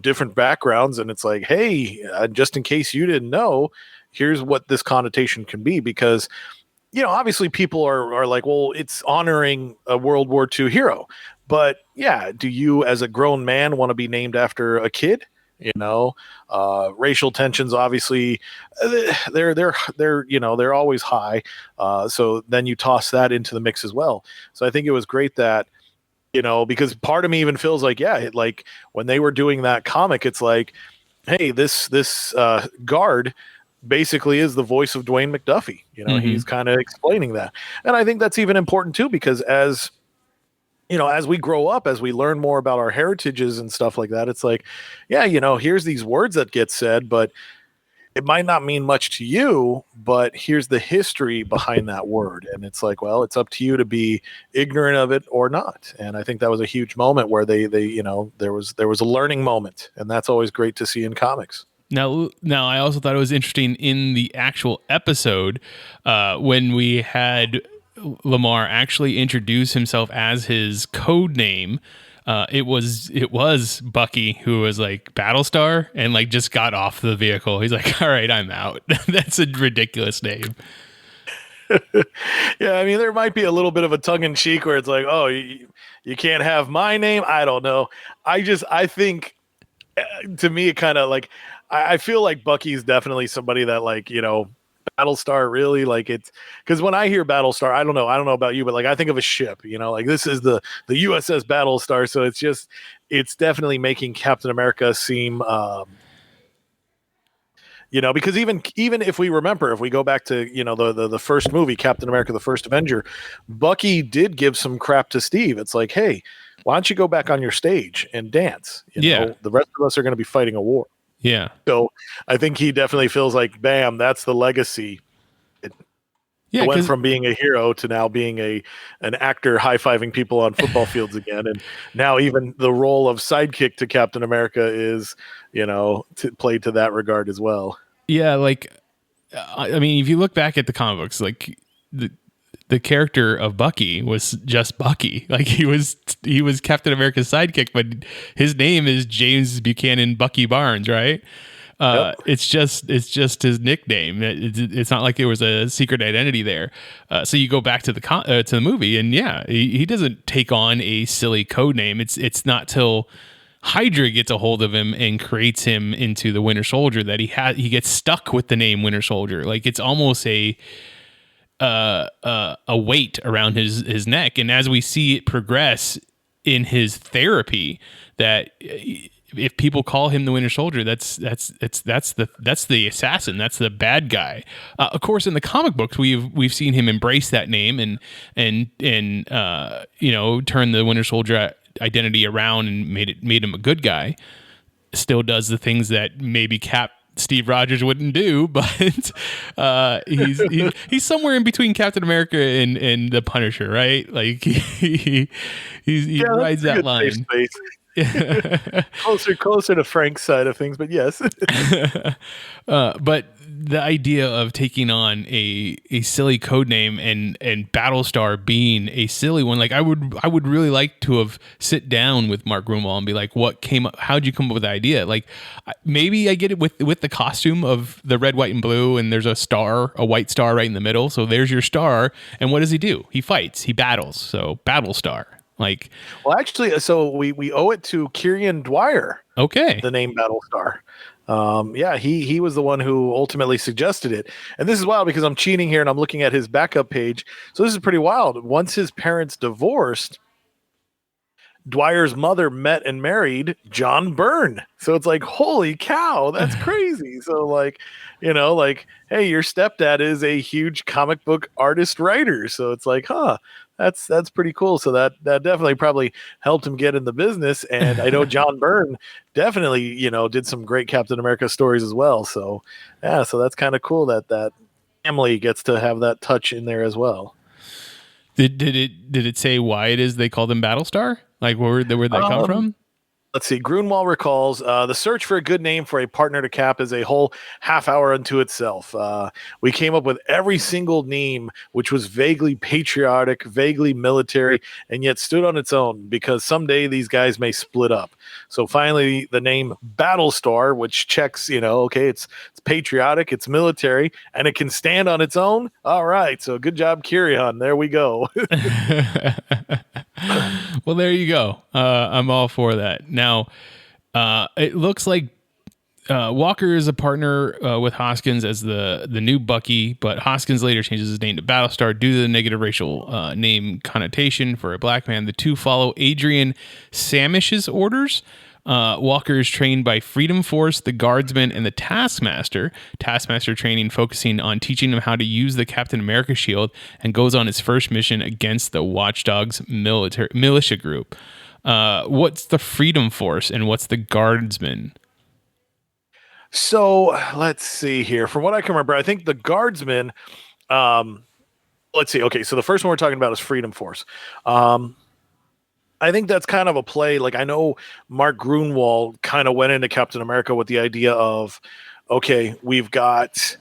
different backgrounds, and it's like, hey, just in case you didn't know, here's what this connotation can be. Because, obviously people are like, well, it's honoring a World War II hero. But yeah, do you as a grown man want to be named after a kid? Racial tensions, obviously they're always high. So then you toss that into the mix as well. So I think it was great that, because part of me even feels like, yeah, like when they were doing that comic, it's like, hey, this guard basically is the voice of Dwayne McDuffie. He's kind of explaining that. And I think that's even important too, because as we grow up, as we learn more about our heritages and stuff like that, it's like, yeah, here's these words that get said, but it might not mean much to you, but here's the history behind that word. And it's like, well, it's up to you to be ignorant of it or not. And I think that was a huge moment where there was a learning moment, and that's always great to see in comics. Now, I also thought it was interesting in the actual episode when we had Lemar actually introduce himself as his code name. It was Bucky, who was like Battlestar, and like just got off the vehicle. He's like, all right, I'm out. That's a ridiculous name. Yeah, I mean, there might be a little bit of a tongue in cheek where it's like, oh, you can't have my name. I don't know. I think to me, it kind of like, I feel like Bucky's definitely somebody that, like, Battlestar, really, like, it's because when I hear Battlestar, I don't know about you, but like I think of a ship, like this is the USS Battlestar. So it's definitely making Captain America seem because even if we go back to the first movie, Captain America the First Avenger, Bucky did give some crap to Steve. It's like, hey, why don't you go back on your stage and dance? The rest of us are going to be fighting a war. Yeah. So I think he definitely feels like, bam, that's the legacy. It went from being a hero to now being an actor high-fiving people on football fields again. And now even the role of sidekick to Captain America is, played to that regard as well. Yeah, like, I mean, if you look back at the comic books, like the character of Bucky was just Bucky. Like he was Captain America's sidekick, but his name is James Buchanan Bucky Barnes, right? Yep. It's just his nickname. It's not like there was a secret identity there. So you go back to the movie, and yeah, he doesn't take on a silly code name. It's not till Hydra gets a hold of him and creates him into the Winter Soldier that he gets stuck with the name Winter Soldier. Like it's almost a weight around his neck, and as we see it progress in his therapy, that if people call him the Winter Soldier, that's the assassin, that's the bad guy. Of course, in the comic books, we've seen him embrace that name and turn the Winter Soldier identity around and made him a good guy. Still does the things that maybe Steve Rogers wouldn't do, but he's somewhere in between Captain America and the Punisher, right? Like he rides that line. closer to Frank's side of things, but yes. But the idea of taking on a silly code name and Battlestar being a silly one, like I would really like to have sit down with Mark Groomwald and be like, how'd you come up with the idea? Like maybe I get it with the costume of the red, white, and blue, and there's a white star right in the middle. So there's your star. And what does he do? He fights, he battles. So Battlestar. Like, Well, actually, so we owe it to Kieran Dwyer, okay. the name Battlestar. Yeah, he was the one who ultimately suggested it. And this is wild because I'm cheating here and I'm looking at his backup page. So this is pretty wild. Once his parents divorced, Dwyer's mother met and married John Byrne. So it's like, holy cow, that's crazy. So like, like, hey, your stepdad is a huge comic book artist writer. So it's like, that's pretty cool. So that definitely probably helped him get in the business. And I know John Byrne definitely, did some great Captain America stories as well. So yeah, so that's kind of cool that family gets to have that touch in there as well. Did it say why it is they called him Battlestar? Like where'd that come from? Let's see. Groomwald recalls the search for a good name for a partner to Cap is a whole half hour unto itself. We came up with every single name, which was vaguely patriotic, vaguely military, and yet stood on its own because someday these guys may split up. So finally, the name Battlestar, which checks, okay, it's patriotic, it's military, and it can stand on its own. All right. So good job, Kirion. There we go. Well, there you go. I'm all for that. Now, it looks like Walker is a partner with Hoskins as the new Bucky, but Hoskins later changes his name to Battlestar due to the negative racial name connotation for a black man. The two follow Adrian Samish's orders. Walker is trained by Freedom Force, the Guardsman, and the Taskmaster. Taskmaster training focusing on teaching him how to use the Captain America shield, and goes on his first mission against the Watchdogs militia group. What's the Freedom Force and what's the Guardsman? So let's see here. From what I can remember, I think the Guardsman. Let's see. Okay, so the first one we're talking about is Freedom Force. I think that's kind of a play. Like I know Mark Gruenwald kind of went into Captain America with the idea of, okay, we've got,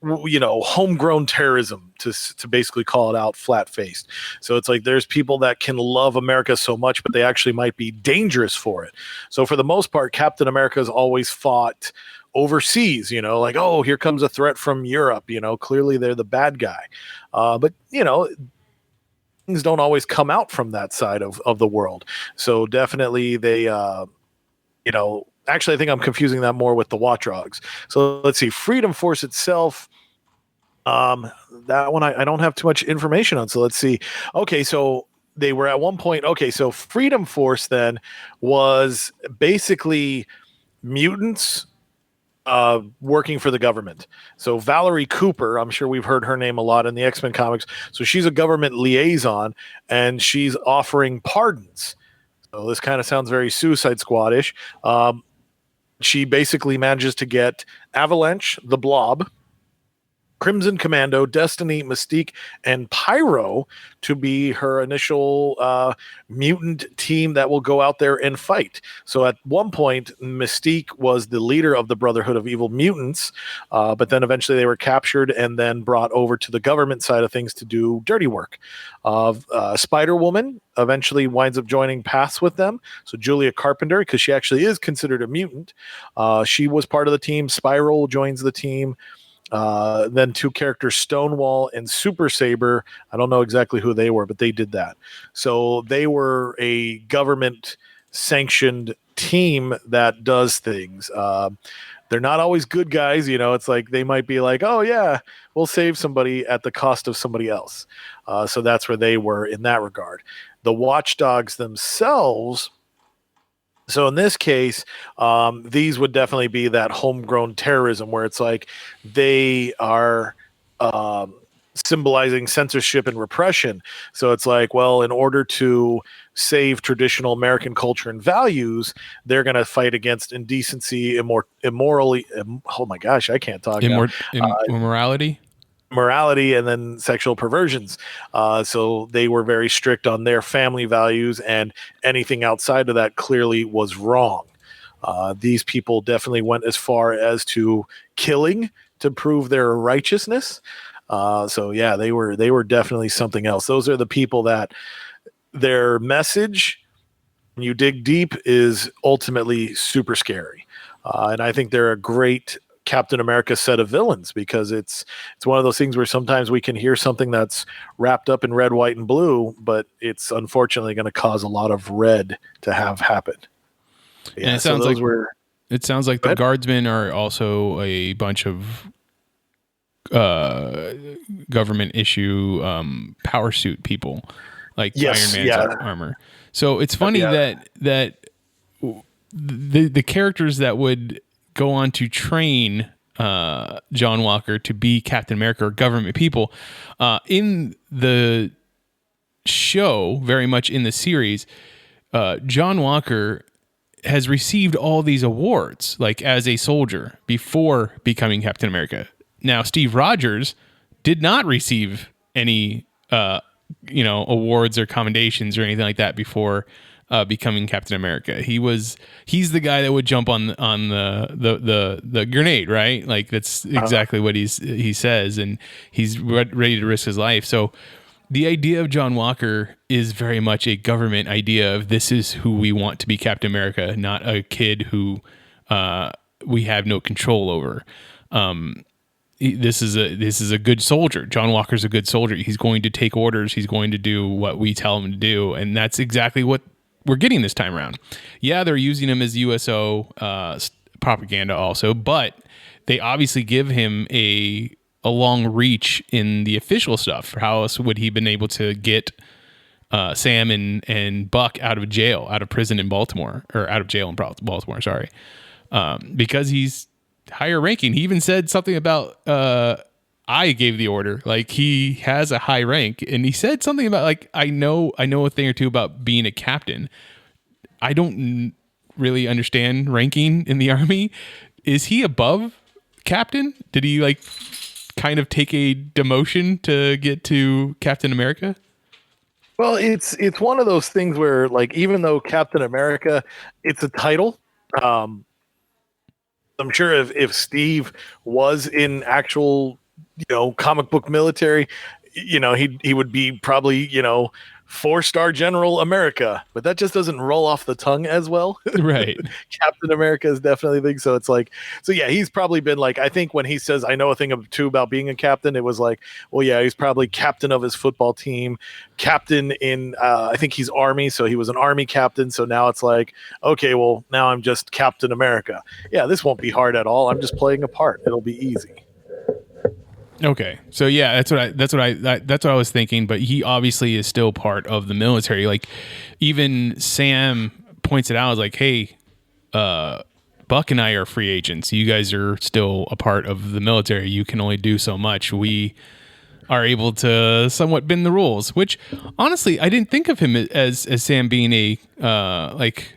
homegrown terrorism to basically call it out flat faced. So it's like there's people that can love America so much, but they actually might be dangerous for it. So for the most part, Captain America has always fought overseas, like, oh, here comes a threat from Europe, clearly they're the bad guy. But things don't always come out from that side of the world. So definitely they, actually I think I'm confusing that more with the Watchdogs. So let's see, Freedom Force itself, that one I don't have too much information on. So let's see. Okay, so they were at one point, so Freedom Force then was basically mutants working for the government. So Valerie Cooper, I'm sure we've heard her name a lot in the X-Men comics. So she's a government liaison and she's offering pardons. So this kind of sounds very Suicide Squad-ish. She basically manages to get Avalanche, the Blob, Crimson Commando, Destiny, Mystique, and Pyro to be her initial mutant team that will go out there and fight. So at one point, Mystique was the leader of the Brotherhood of Evil Mutants, but then eventually they were captured and then brought over to the government side of things to do dirty work. Spider-Woman eventually winds up joining paths with them. So Julia Carpenter, because she actually is considered a mutant, she was part of the team. Spiral joins the team. Then two characters, Stonewall and Super Saber. I don't know exactly who they were, but they did that. So they were a government sanctioned team that does things. They're not always good guys. It's like they might be like, oh yeah, we'll save somebody at the cost of somebody else. So that's where they were in that regard. The Watchdogs themselves, so in this case, these would definitely be that homegrown terrorism where it's like they are symbolizing censorship and repression. So it's like, well, in order to save traditional American culture and values, they're going to fight against indecency, immorality. Oh my gosh, I can't talk now. Immorality. Morality and then sexual perversions. So they were very strict on their family values, and anything outside of that clearly was wrong. These people definitely went as far as to killing to prove their righteousness. So yeah, they were definitely something else. Those are the people that their message, when you dig deep, is ultimately super scary. And I think they're a great Captain America set of villains, because it's one of those things where sometimes we can hear something that's wrapped up in red, white, and blue, but it's unfortunately going to cause a lot of red to have happen. Yeah, and it sounds like the ahead. Guardsmen are also a bunch of government issue power suit people, like Yes, Iron Man's armor. So it's funny that the characters that would go on to train John Walker to be Captain America are government people. In the show, very much in the series, John Walker has received all these awards, like as a soldier, before becoming Captain America. Now, Steve Rogers did not receive any, awards or commendations or anything like that before becoming Captain America. He's the guy that would jump on the grenade, right? Like that's exactly what he says, and he's ready to risk his life. So the idea of John Walker is very much a government idea of this is who we want to be Captain America, not a kid who we have no control over. This is a good soldier. John Walker's a good soldier. He's going to take orders. He's going to do what we tell him to do, and that's exactly what we're getting this time around. Yeah, they're using him as USO propaganda also, but they obviously give him a long reach in the official stuff. How else would he been able to get Sam and Buck out of prison in Baltimore, or out of jail in Baltimore? Sorry, because he's higher ranking. He even said something about I gave the order. Like he has a high rank, and he said something about like I know a thing or two about being a captain. I don't really understand ranking in the Army. Is he above captain? Did he like kind of take a demotion to get to Captain America? Well, it's one of those things where, like, even though Captain America, it's a title. I'm sure if Steve was in actual, comic book military, he would be probably, 4-star General America, but that just doesn't roll off the tongue as well. Right. Captain America is definitely the thing. So it's like, yeah, he's probably been like, I think when he says, I know a thing or two about being a captain, it was like, well, yeah, he's probably captain of his football team, captain in, I think he's Army. So he was an Army captain. So now it's like, okay, well, now I'm just Captain America. Yeah, this won't be hard at all. I'm just playing a part. It'll be easy. Okay, so yeah, that's what I was thinking. But he obviously is still part of the military. Like even Sam points it out, as like, hey, Buck and I are free agents. You guys are still a part of the military. You can only do so much. We are able to somewhat bend the rules. Which honestly, I didn't think of him as Sam being a like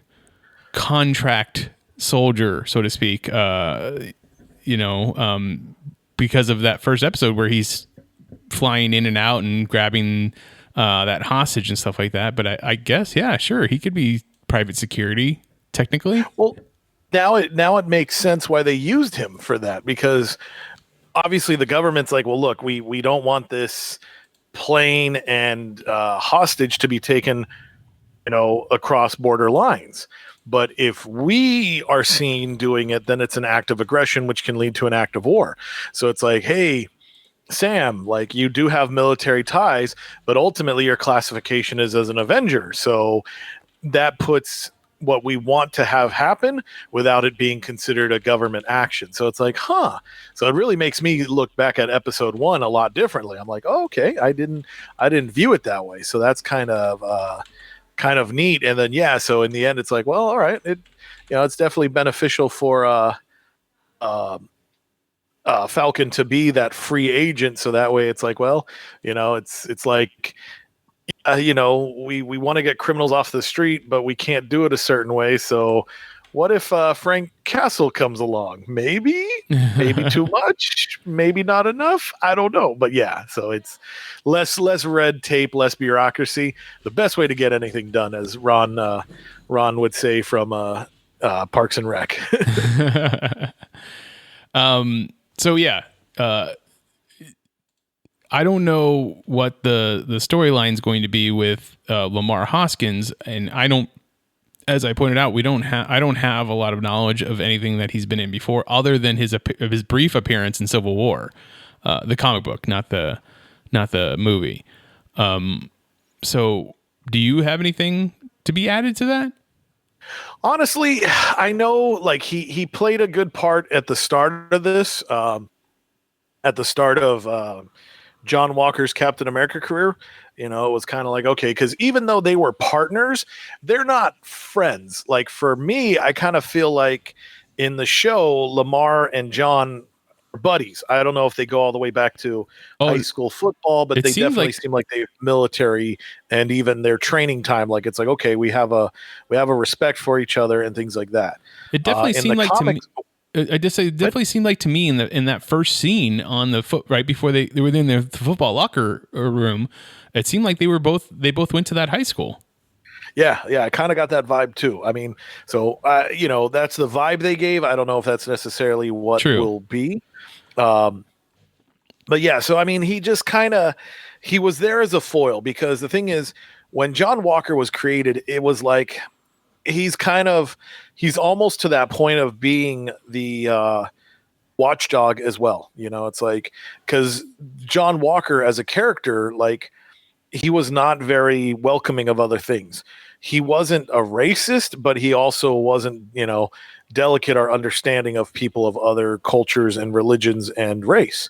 contract soldier, so to speak. Because of that first episode where he's flying in and out and grabbing that hostage and stuff like that. But I guess, yeah, sure, he could be private security technically. Well, now it makes sense why they used him for that, because obviously the government's like, well, look, we don't want this plane and hostage to be taken, across border lines. But if we are seen doing it, then it's an act of aggression, which can lead to an act of war. So it's like, hey, Sam, like you do have military ties, but ultimately your classification is as an Avenger. So that puts what we want to have happen without it being considered a government action. So it's like, So it really makes me look back at episode 1 a lot differently. I'm like, oh, okay, I didn't view it that way. So that's kind of neat. And then so in the end it's like, well, all right, it's definitely beneficial for Falcon to be that free agent, so that way it's like, well, it's like we want to get criminals off the street, but we can't do it a certain way. So what if Frank Castle comes along? Maybe too much, maybe not enough. I don't know. But yeah, so it's less red tape, less bureaucracy. The best way to get anything done, as Ron would say from Parks and Rec. So yeah, I don't know what the storyline is going to be with Lemar Hoskins, and I don't as I pointed out, I don't have a lot of knowledge of anything that he's been in before, other than his brief appearance in Civil War, the comic book, not the movie. So, do you have anything to be added to that? Honestly, I know like he played a good part at the start of this, at the start of John Walker's Captain America career. You know, it was kind of like, okay, because even though they were partners, they're not friends. Like for me, I kind of feel like in the show, Lemar and John are buddies. I don't know if they go all the way back to high school football, but they definitely seem like they military, and even their training time. Like it's like, okay, we have a respect for each other and things like that. It definitely seemed like comics, to me. I just say it definitely seemed like to me in that first scene on the foot right before they were in the football locker room, it seemed like they both went to that high school. Yeah, I kind of got that vibe too. I mean, so you know, that's the vibe they gave. I don't know if that's necessarily what will be. But yeah, so I mean, he was there as a foil, because the thing is, when John Walker was created, it was like he's almost to that point of being the watchdog as well. You know, it's like, because John Walker as a character, like, he was not very welcoming of other things. He wasn't a racist, but he also wasn't, you know, delicate or understanding of people of other cultures and religions and race.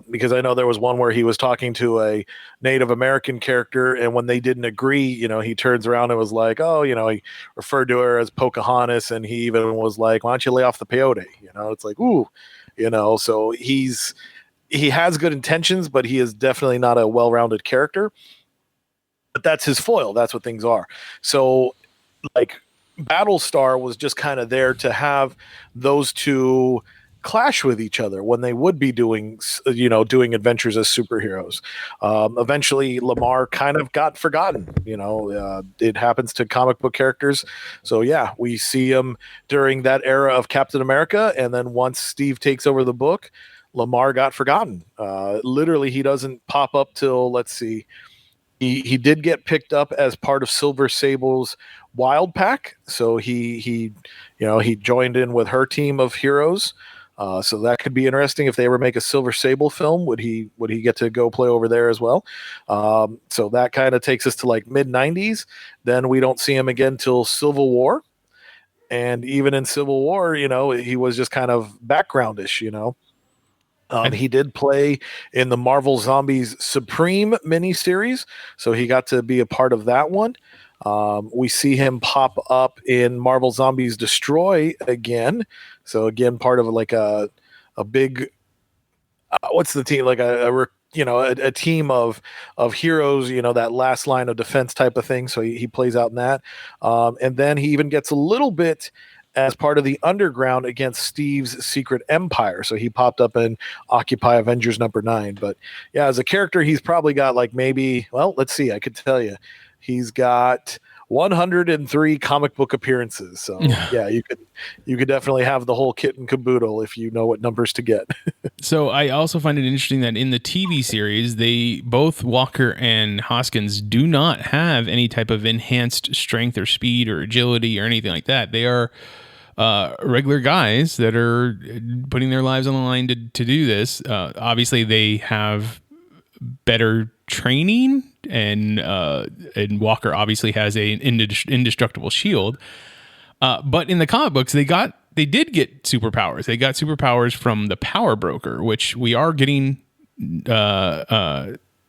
Because I know there was one where he was talking to a Native American character, and when they didn't agree, you know, he turns around and was like, oh, you know, he referred to her as Pocahontas, and he even was like, why don't you lay off the peyote? You know, it's like, ooh, you know, so he has good intentions, but he is definitely not a well-rounded character. But that's his foil. That's what things are. So, like, Battlestar was just kind of there to have those two clash with each other when they would be doing adventures as superheroes. Eventually, Lemar kind of got forgotten. You know, it happens to comic book characters. So yeah, we see him during that era of Captain America, and then once Steve takes over the book, Lemar got forgotten. Literally, he doesn't pop up till, let's see, he did get picked up as part of Silver Sable's Wild Pack, so he joined in with her team of heroes. So that could be interesting if they ever make a Silver Sable film. Would he get to go play over there as well? So that kind of takes us to like mid-90s. Then we don't see him again till Civil War, and even in Civil War, you know, he was just kind of backgroundish, you know. He did play in the Marvel Zombies Supreme miniseries, so he got to be a part of that one. We see him pop up in Marvel Zombies Destroy again. So again, part of like a big, what's the team? Like a team of heroes, you know, that last line of defense type of thing. So he plays out in that. And then he even gets a little bit as part of the Underground against Steve's Secret Empire. So he popped up in Occupy Avengers #9. But yeah, as a character, he's probably got like maybe, well, let's see, I could tell you. He's got 103 comic book appearances. So yeah, you could definitely have the whole kit and caboodle if you know what numbers to get. So I also find it interesting that in the TV series, they both, Walker and Hoskins, do not have any type of enhanced strength or speed or agility or anything like that. They are regular guys that are putting their lives on the line to do this. Obviously, they have better training, and Walker obviously has an indestructible shield. But in the comic books, they did get superpowers. They got superpowers from the Power Broker, which we are getting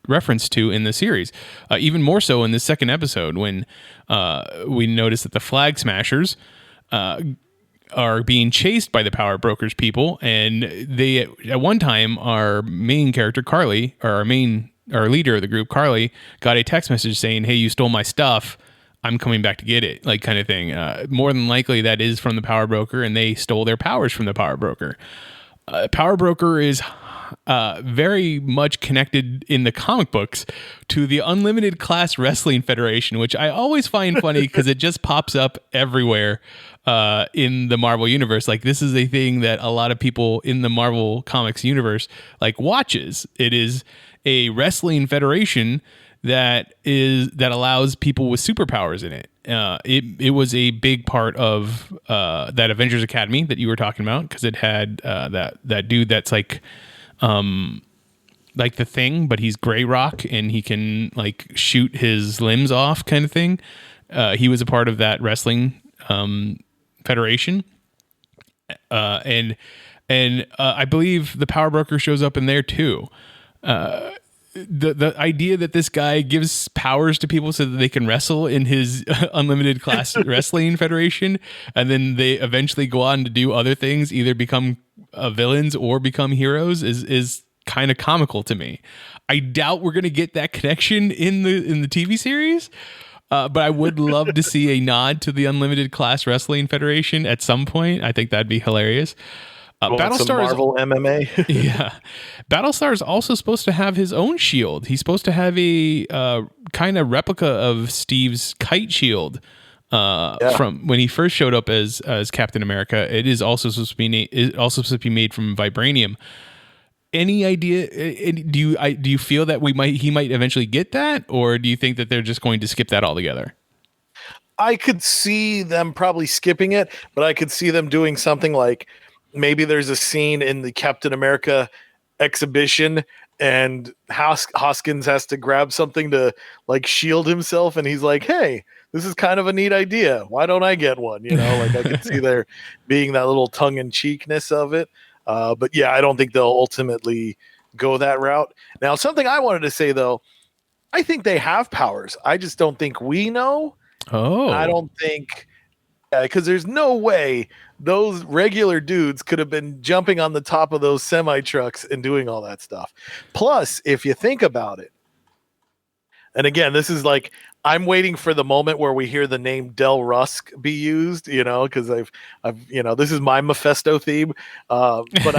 reference to in the series. Even more so in the second episode, when we notice that the Flag Smashers are being chased by the Power Brokers people, and they at one time, our main character Carly, or our leader of the group Carly, got a text message saying, "Hey, you stole my stuff. I'm coming back to get it," like kind of thing. More than likely, that is from the Power Broker, and they stole their powers from the Power Broker. Power Broker is very much connected in the comic books to the Unlimited Class Wrestling Federation, which I always find funny because it just pops up everywhere in the Marvel universe. Like, this is a thing that a lot of people in the Marvel Comics universe like watches. It is a wrestling federation that allows people with superpowers in it. it was a big part of that Avengers Academy that you were talking about, because it had that dude that's like the Thing, but he's Grey Rock and he can like shoot his limbs off, kind of thing. He was a part of that wrestling federation, and I believe the Power Broker shows up in there too. The idea that this guy gives powers to people so that they can wrestle in his unlimited class wrestling federation, and then they eventually go on to do other things, either become villains or become heroes, is kind of comical to me. I doubt we're going to get that connection in the TV series, but I would love to see a nod to the unlimited class wrestling federation at some point. I think that'd be hilarious. Battlestar Marvel MMA. Yeah. Battlestar is also supposed to have his own shield. He's supposed to have a kind of replica of Steve's kite shield from when he first showed up as Captain America. It is also supposed to be made from vibranium. Any idea? Do you feel that he might eventually get that, or do you think that they're just going to skip that altogether? I could see them probably skipping it, but I could see them doing something like, maybe there's a scene in the Captain America exhibition and Hoskins has to grab something to like shield himself, and he's like, hey, this is kind of a neat idea. Why don't I get one? Like I could see there being that little tongue-in-cheekness of it. But yeah, I don't think they'll ultimately go that route. Now, something I wanted to say, though, I think they have powers. I just don't think we know. Oh. I don't think... because there's no way those regular dudes could have been jumping on the top of those semi trucks and doing all that stuff. Plus, if you think about it, and again, this is like, I'm waiting for the moment where we hear the name Del Rusk be used, because I've this is my Mephisto theme. But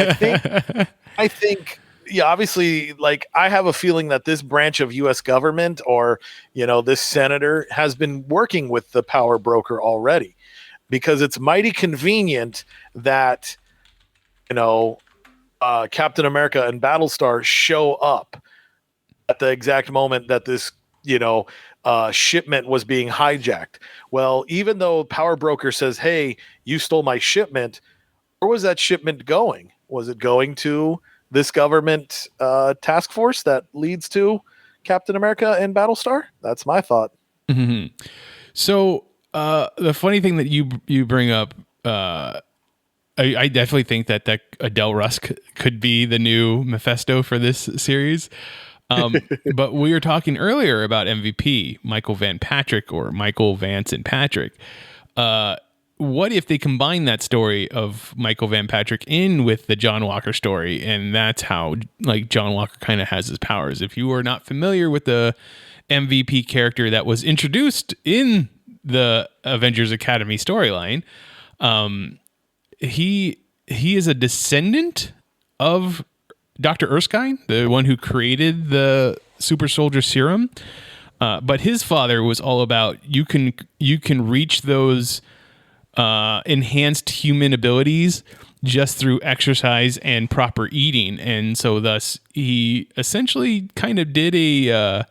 I think, yeah, obviously, like, I have a feeling that this branch of U.S. government, or, this senator, has been working with the Power Broker already. Because it's mighty convenient that, Captain America and Battlestar show up at the exact moment that this, shipment was being hijacked. Well, even though Power Broker says, hey, you stole my shipment, where was that shipment going? Was it going to this government task force that leads to Captain America and Battlestar? That's my thought. Mm-hmm. So... the funny thing that you bring up, I definitely think that Del Rusk could be the new Mephisto for this series. But we were talking earlier about MVP, Michael Van Patrick, or Michael Vance and Patrick. What if they combine that story of Michael Van Patrick in with the John Walker story, and that's how like John Walker kind of has his powers? If you are not familiar with the MVP character that was introduced in the Avengers Academy storyline, he is a descendant of Dr. Erskine, the one who created the super soldier serum. But his father was all about you can reach those enhanced human abilities just through exercise and proper eating, and so thus he essentially kind of did a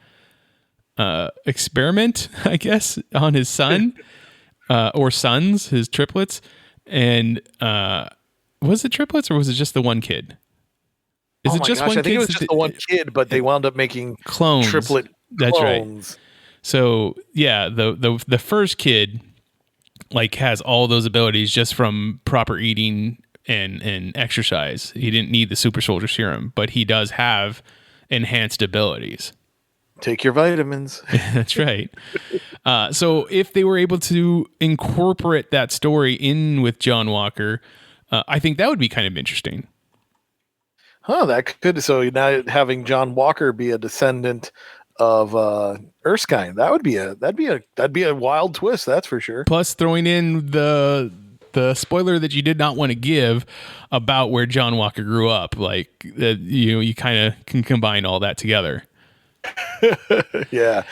experiment, I guess, on his son or sons, his triplets. And was it triplets, or was it just the one kid? Is it just one kid? I think it was just the one kid, but they wound up making clones. Triplet That's clones. Right. So yeah, the first kid like has all those abilities just from proper eating and exercise. He didn't need the super soldier serum, but he does have enhanced abilities. Take your vitamins. That's right. So if they were able to incorporate that story in with John Walker, I think that would be kind of interesting. That could. So now having John Walker be a descendant of Erskine, that'd be a wild twist. That's for sure. Plus throwing in the spoiler that you did not want to give about where John Walker grew up, like you kind of can combine all that together. Yeah.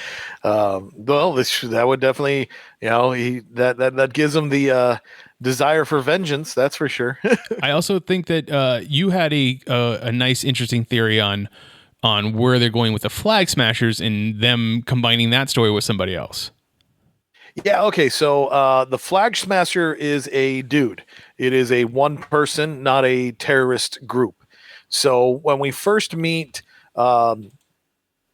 Well, that would definitely, that gives him the desire for vengeance. That's for sure. I also think that you had a nice, interesting theory on where they're going with the Flag Smashers and them combining that story with somebody else. Yeah, okay. So the Flag Smasher is a dude. It is a one person, not a terrorist group. So when we first meet um,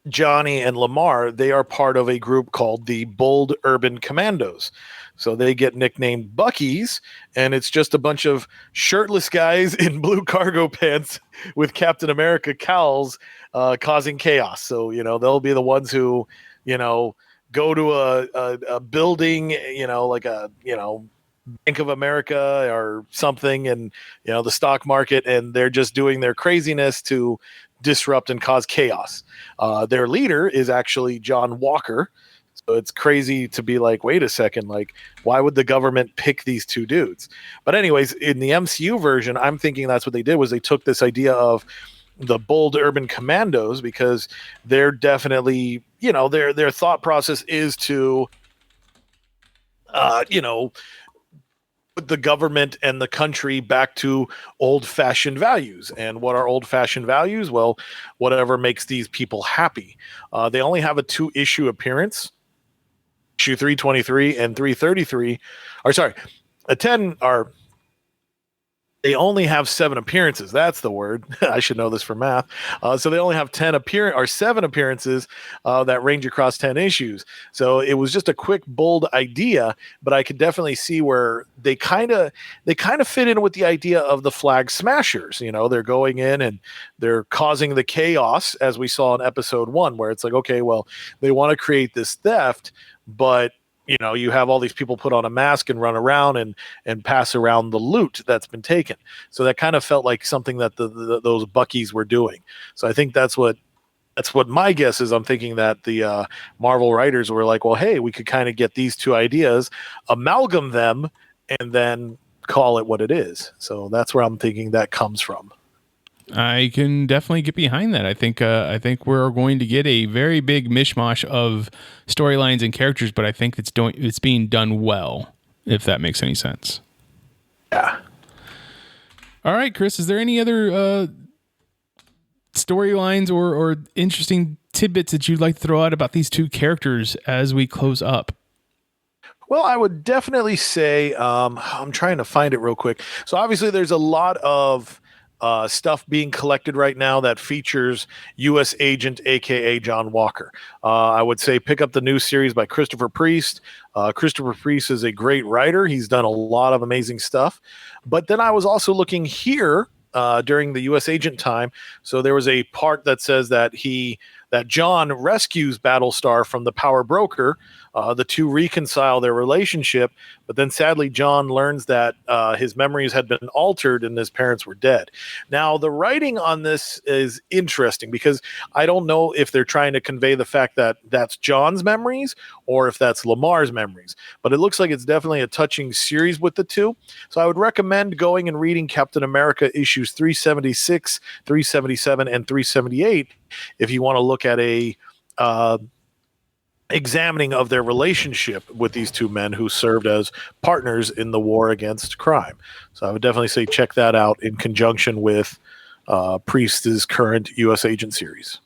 Johnny and Lemar, they are part of a group called the Bold Urban Commandos. So they get nicknamed Buckies, and it's just a bunch of shirtless guys in blue cargo pants with Captain America cowls causing chaos. So, they'll be the ones who, you know, go to a building, like Bank of America or something, and the stock market, and they're just doing their craziness to disrupt and cause chaos. Their leader is actually John Walker. So it's crazy to be like, wait a second, like, why would the government pick these two dudes? But anyways, in the MCU version, I'm thinking that's what they did, was they took this idea of the Bold Urban Commandos, because they're definitely, their thought process is to, put the government and the country back to old-fashioned values. And what are old-fashioned values? Well, whatever makes these people happy. They only have a 2-issue appearance. Issue 323 and 333. Or sorry, a 10 are... They only have 7 appearances. That's the word. I should know this for math. So they only have 7 appearances that range across 10 issues. So it was just a quick, bold idea, but I could definitely see where they kind of fit in with the idea of the Flag Smashers. They're going in and they're causing the chaos, as we saw in episode 1, where it's like, okay, well, they want to create this theft, but you have all these people put on a mask and run around and pass around the loot that's been taken. So that kind of felt like something that those Buckies were doing. So I think that's what my guess is. I'm thinking that the Marvel writers were like, well, hey, we could kind of get these two ideas, amalgam them, and then call it what it is. So that's where I'm thinking that comes from. I can definitely get behind that. I think we're going to get a very big mishmash of storylines and characters, but I think it's being done well, if that makes any sense. Yeah. All right, Chris, is there any other storylines or interesting tidbits that you'd like to throw out about these two characters as we close up? Well, I would definitely say, I'm trying to find it real quick. So obviously there's a lot of stuff being collected right now that features U.S. Agent, aka John Walker. I would say pick up the new series by Christopher Priest. Christopher Priest is a great writer. He's done a lot of amazing stuff. But then I was also looking here during the U.S. Agent time. So there was a part that says that John rescues Battlestar from the Power Broker. The two reconcile their relationship, but then sadly John learns that his memories had been altered and his parents were dead. Now, the writing on this is interesting because I don't know if they're trying to convey the fact that that's John's memories or if that's Lamar's memories, but it looks like it's definitely a touching series with the two. So I would recommend going and reading Captain America issues 376, 377, and 378 if you want to look at a examining of their relationship with these two men who served as partners in the war against crime. So I would definitely say check that out in conjunction with Priest's current U.S. Agent series.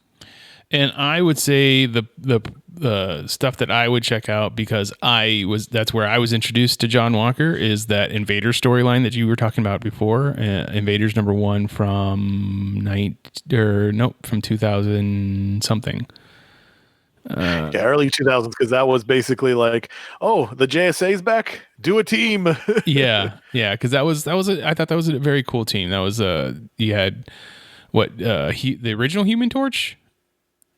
And I would say the stuff that I would check out, because that's where I was introduced to John Walker, is that Invader storyline that you were talking about before. Invaders #1 from 2000 something. Early 2000s, because that was basically like, oh, the JSA's back, do a team. yeah, because I thought that was a very cool team. That was you had the original Human Torch.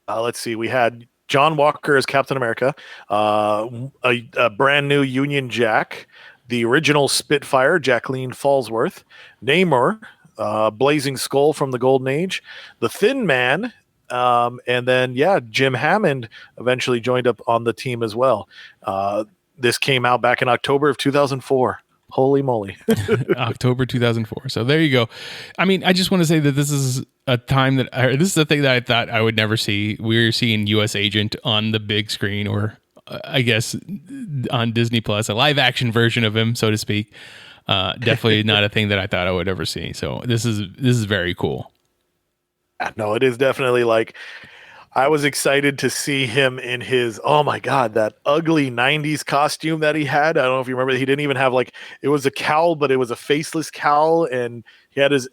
Let's see, we had John Walker as Captain America, a brand new Union Jack, the original Spitfire, Jacqueline Fallsworth, Namor, Blazing Skull from the Golden Age, the Thin Man. And then, Jim Hammond eventually joined up on the team as well. This came out back in October of 2004. Holy moly. October 2004. So there you go. I mean, I just want to say that this is a time this is a thing that I thought I would never see. We're seeing U.S. Agent on the big screen, or I guess on Disney Plus, a live action version of him, so to speak. Definitely not a thing that I thought I would ever see. So this is very cool. No, it is definitely like, I was excited to see him in his, oh my God, that ugly 90s costume that he had. I don't know if you remember, he didn't even have it was a cowl, but it was a faceless cowl, and he had his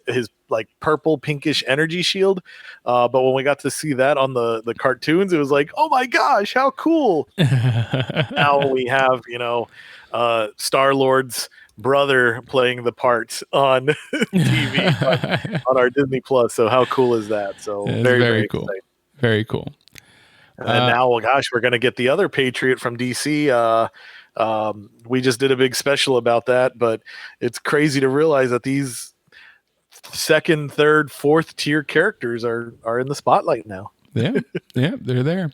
like purple pinkish energy shield. But when we got to see that on the cartoons, it was like, oh my gosh, how cool. Now we have, Star-Lord's brother playing the part on TV on our Disney Plus. So how cool is that? So very cool. Exciting. Very cool. And now, well, gosh, we're going to get the other Patriot from DC. We just did a big special about that, but it's crazy to realize that these second, third, fourth tier characters are in the spotlight now. Yeah, they're there.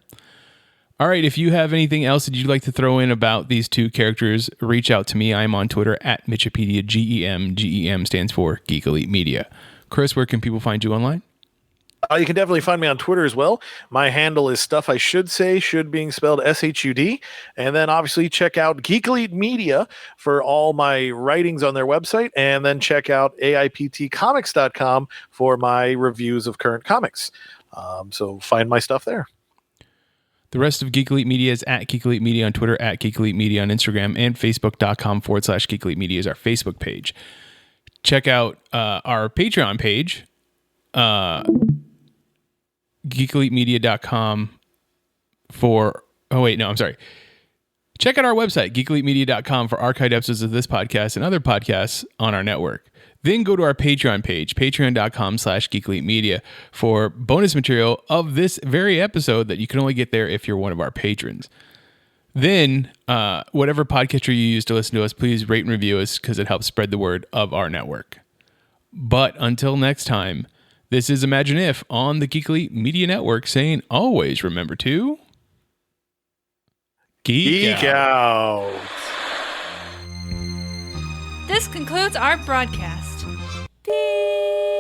All right, if you have anything else that you'd like to throw in about these two characters, reach out to me. I'm on Twitter at Mitchipedia, GEM. GEM stands for Geek Elite Media. Chris, where can people find you online? You can definitely find me on Twitter as well. My handle is Stuff I Should Say, should being spelled SHUD. And then obviously check out Geek Elite Media for all my writings on their website. And then check out AIPTcomics.com for my reviews of current comics. So find my stuff there. The rest of Geek Elite Media is at Geek Elite Media on Twitter, at Geek Elite Media on Instagram, and Facebook.com/Geek Elite Media is our Facebook page. Check out our Patreon page, geekelitemedia.com Check out our website, geekelitemedia.com, for archived episodes of this podcast and other podcasts on our network. Then go to our Patreon page, patreon.com/geekelitemedia, for bonus material of this very episode that you can only get there if you're one of our patrons. Then, whatever podcatcher you use to listen to us, please rate and review us because it helps spread the word of our network. But until next time, this is Imagine If on the Geek Elite Media Network, saying always remember to geek out. This concludes our broadcast. Beep.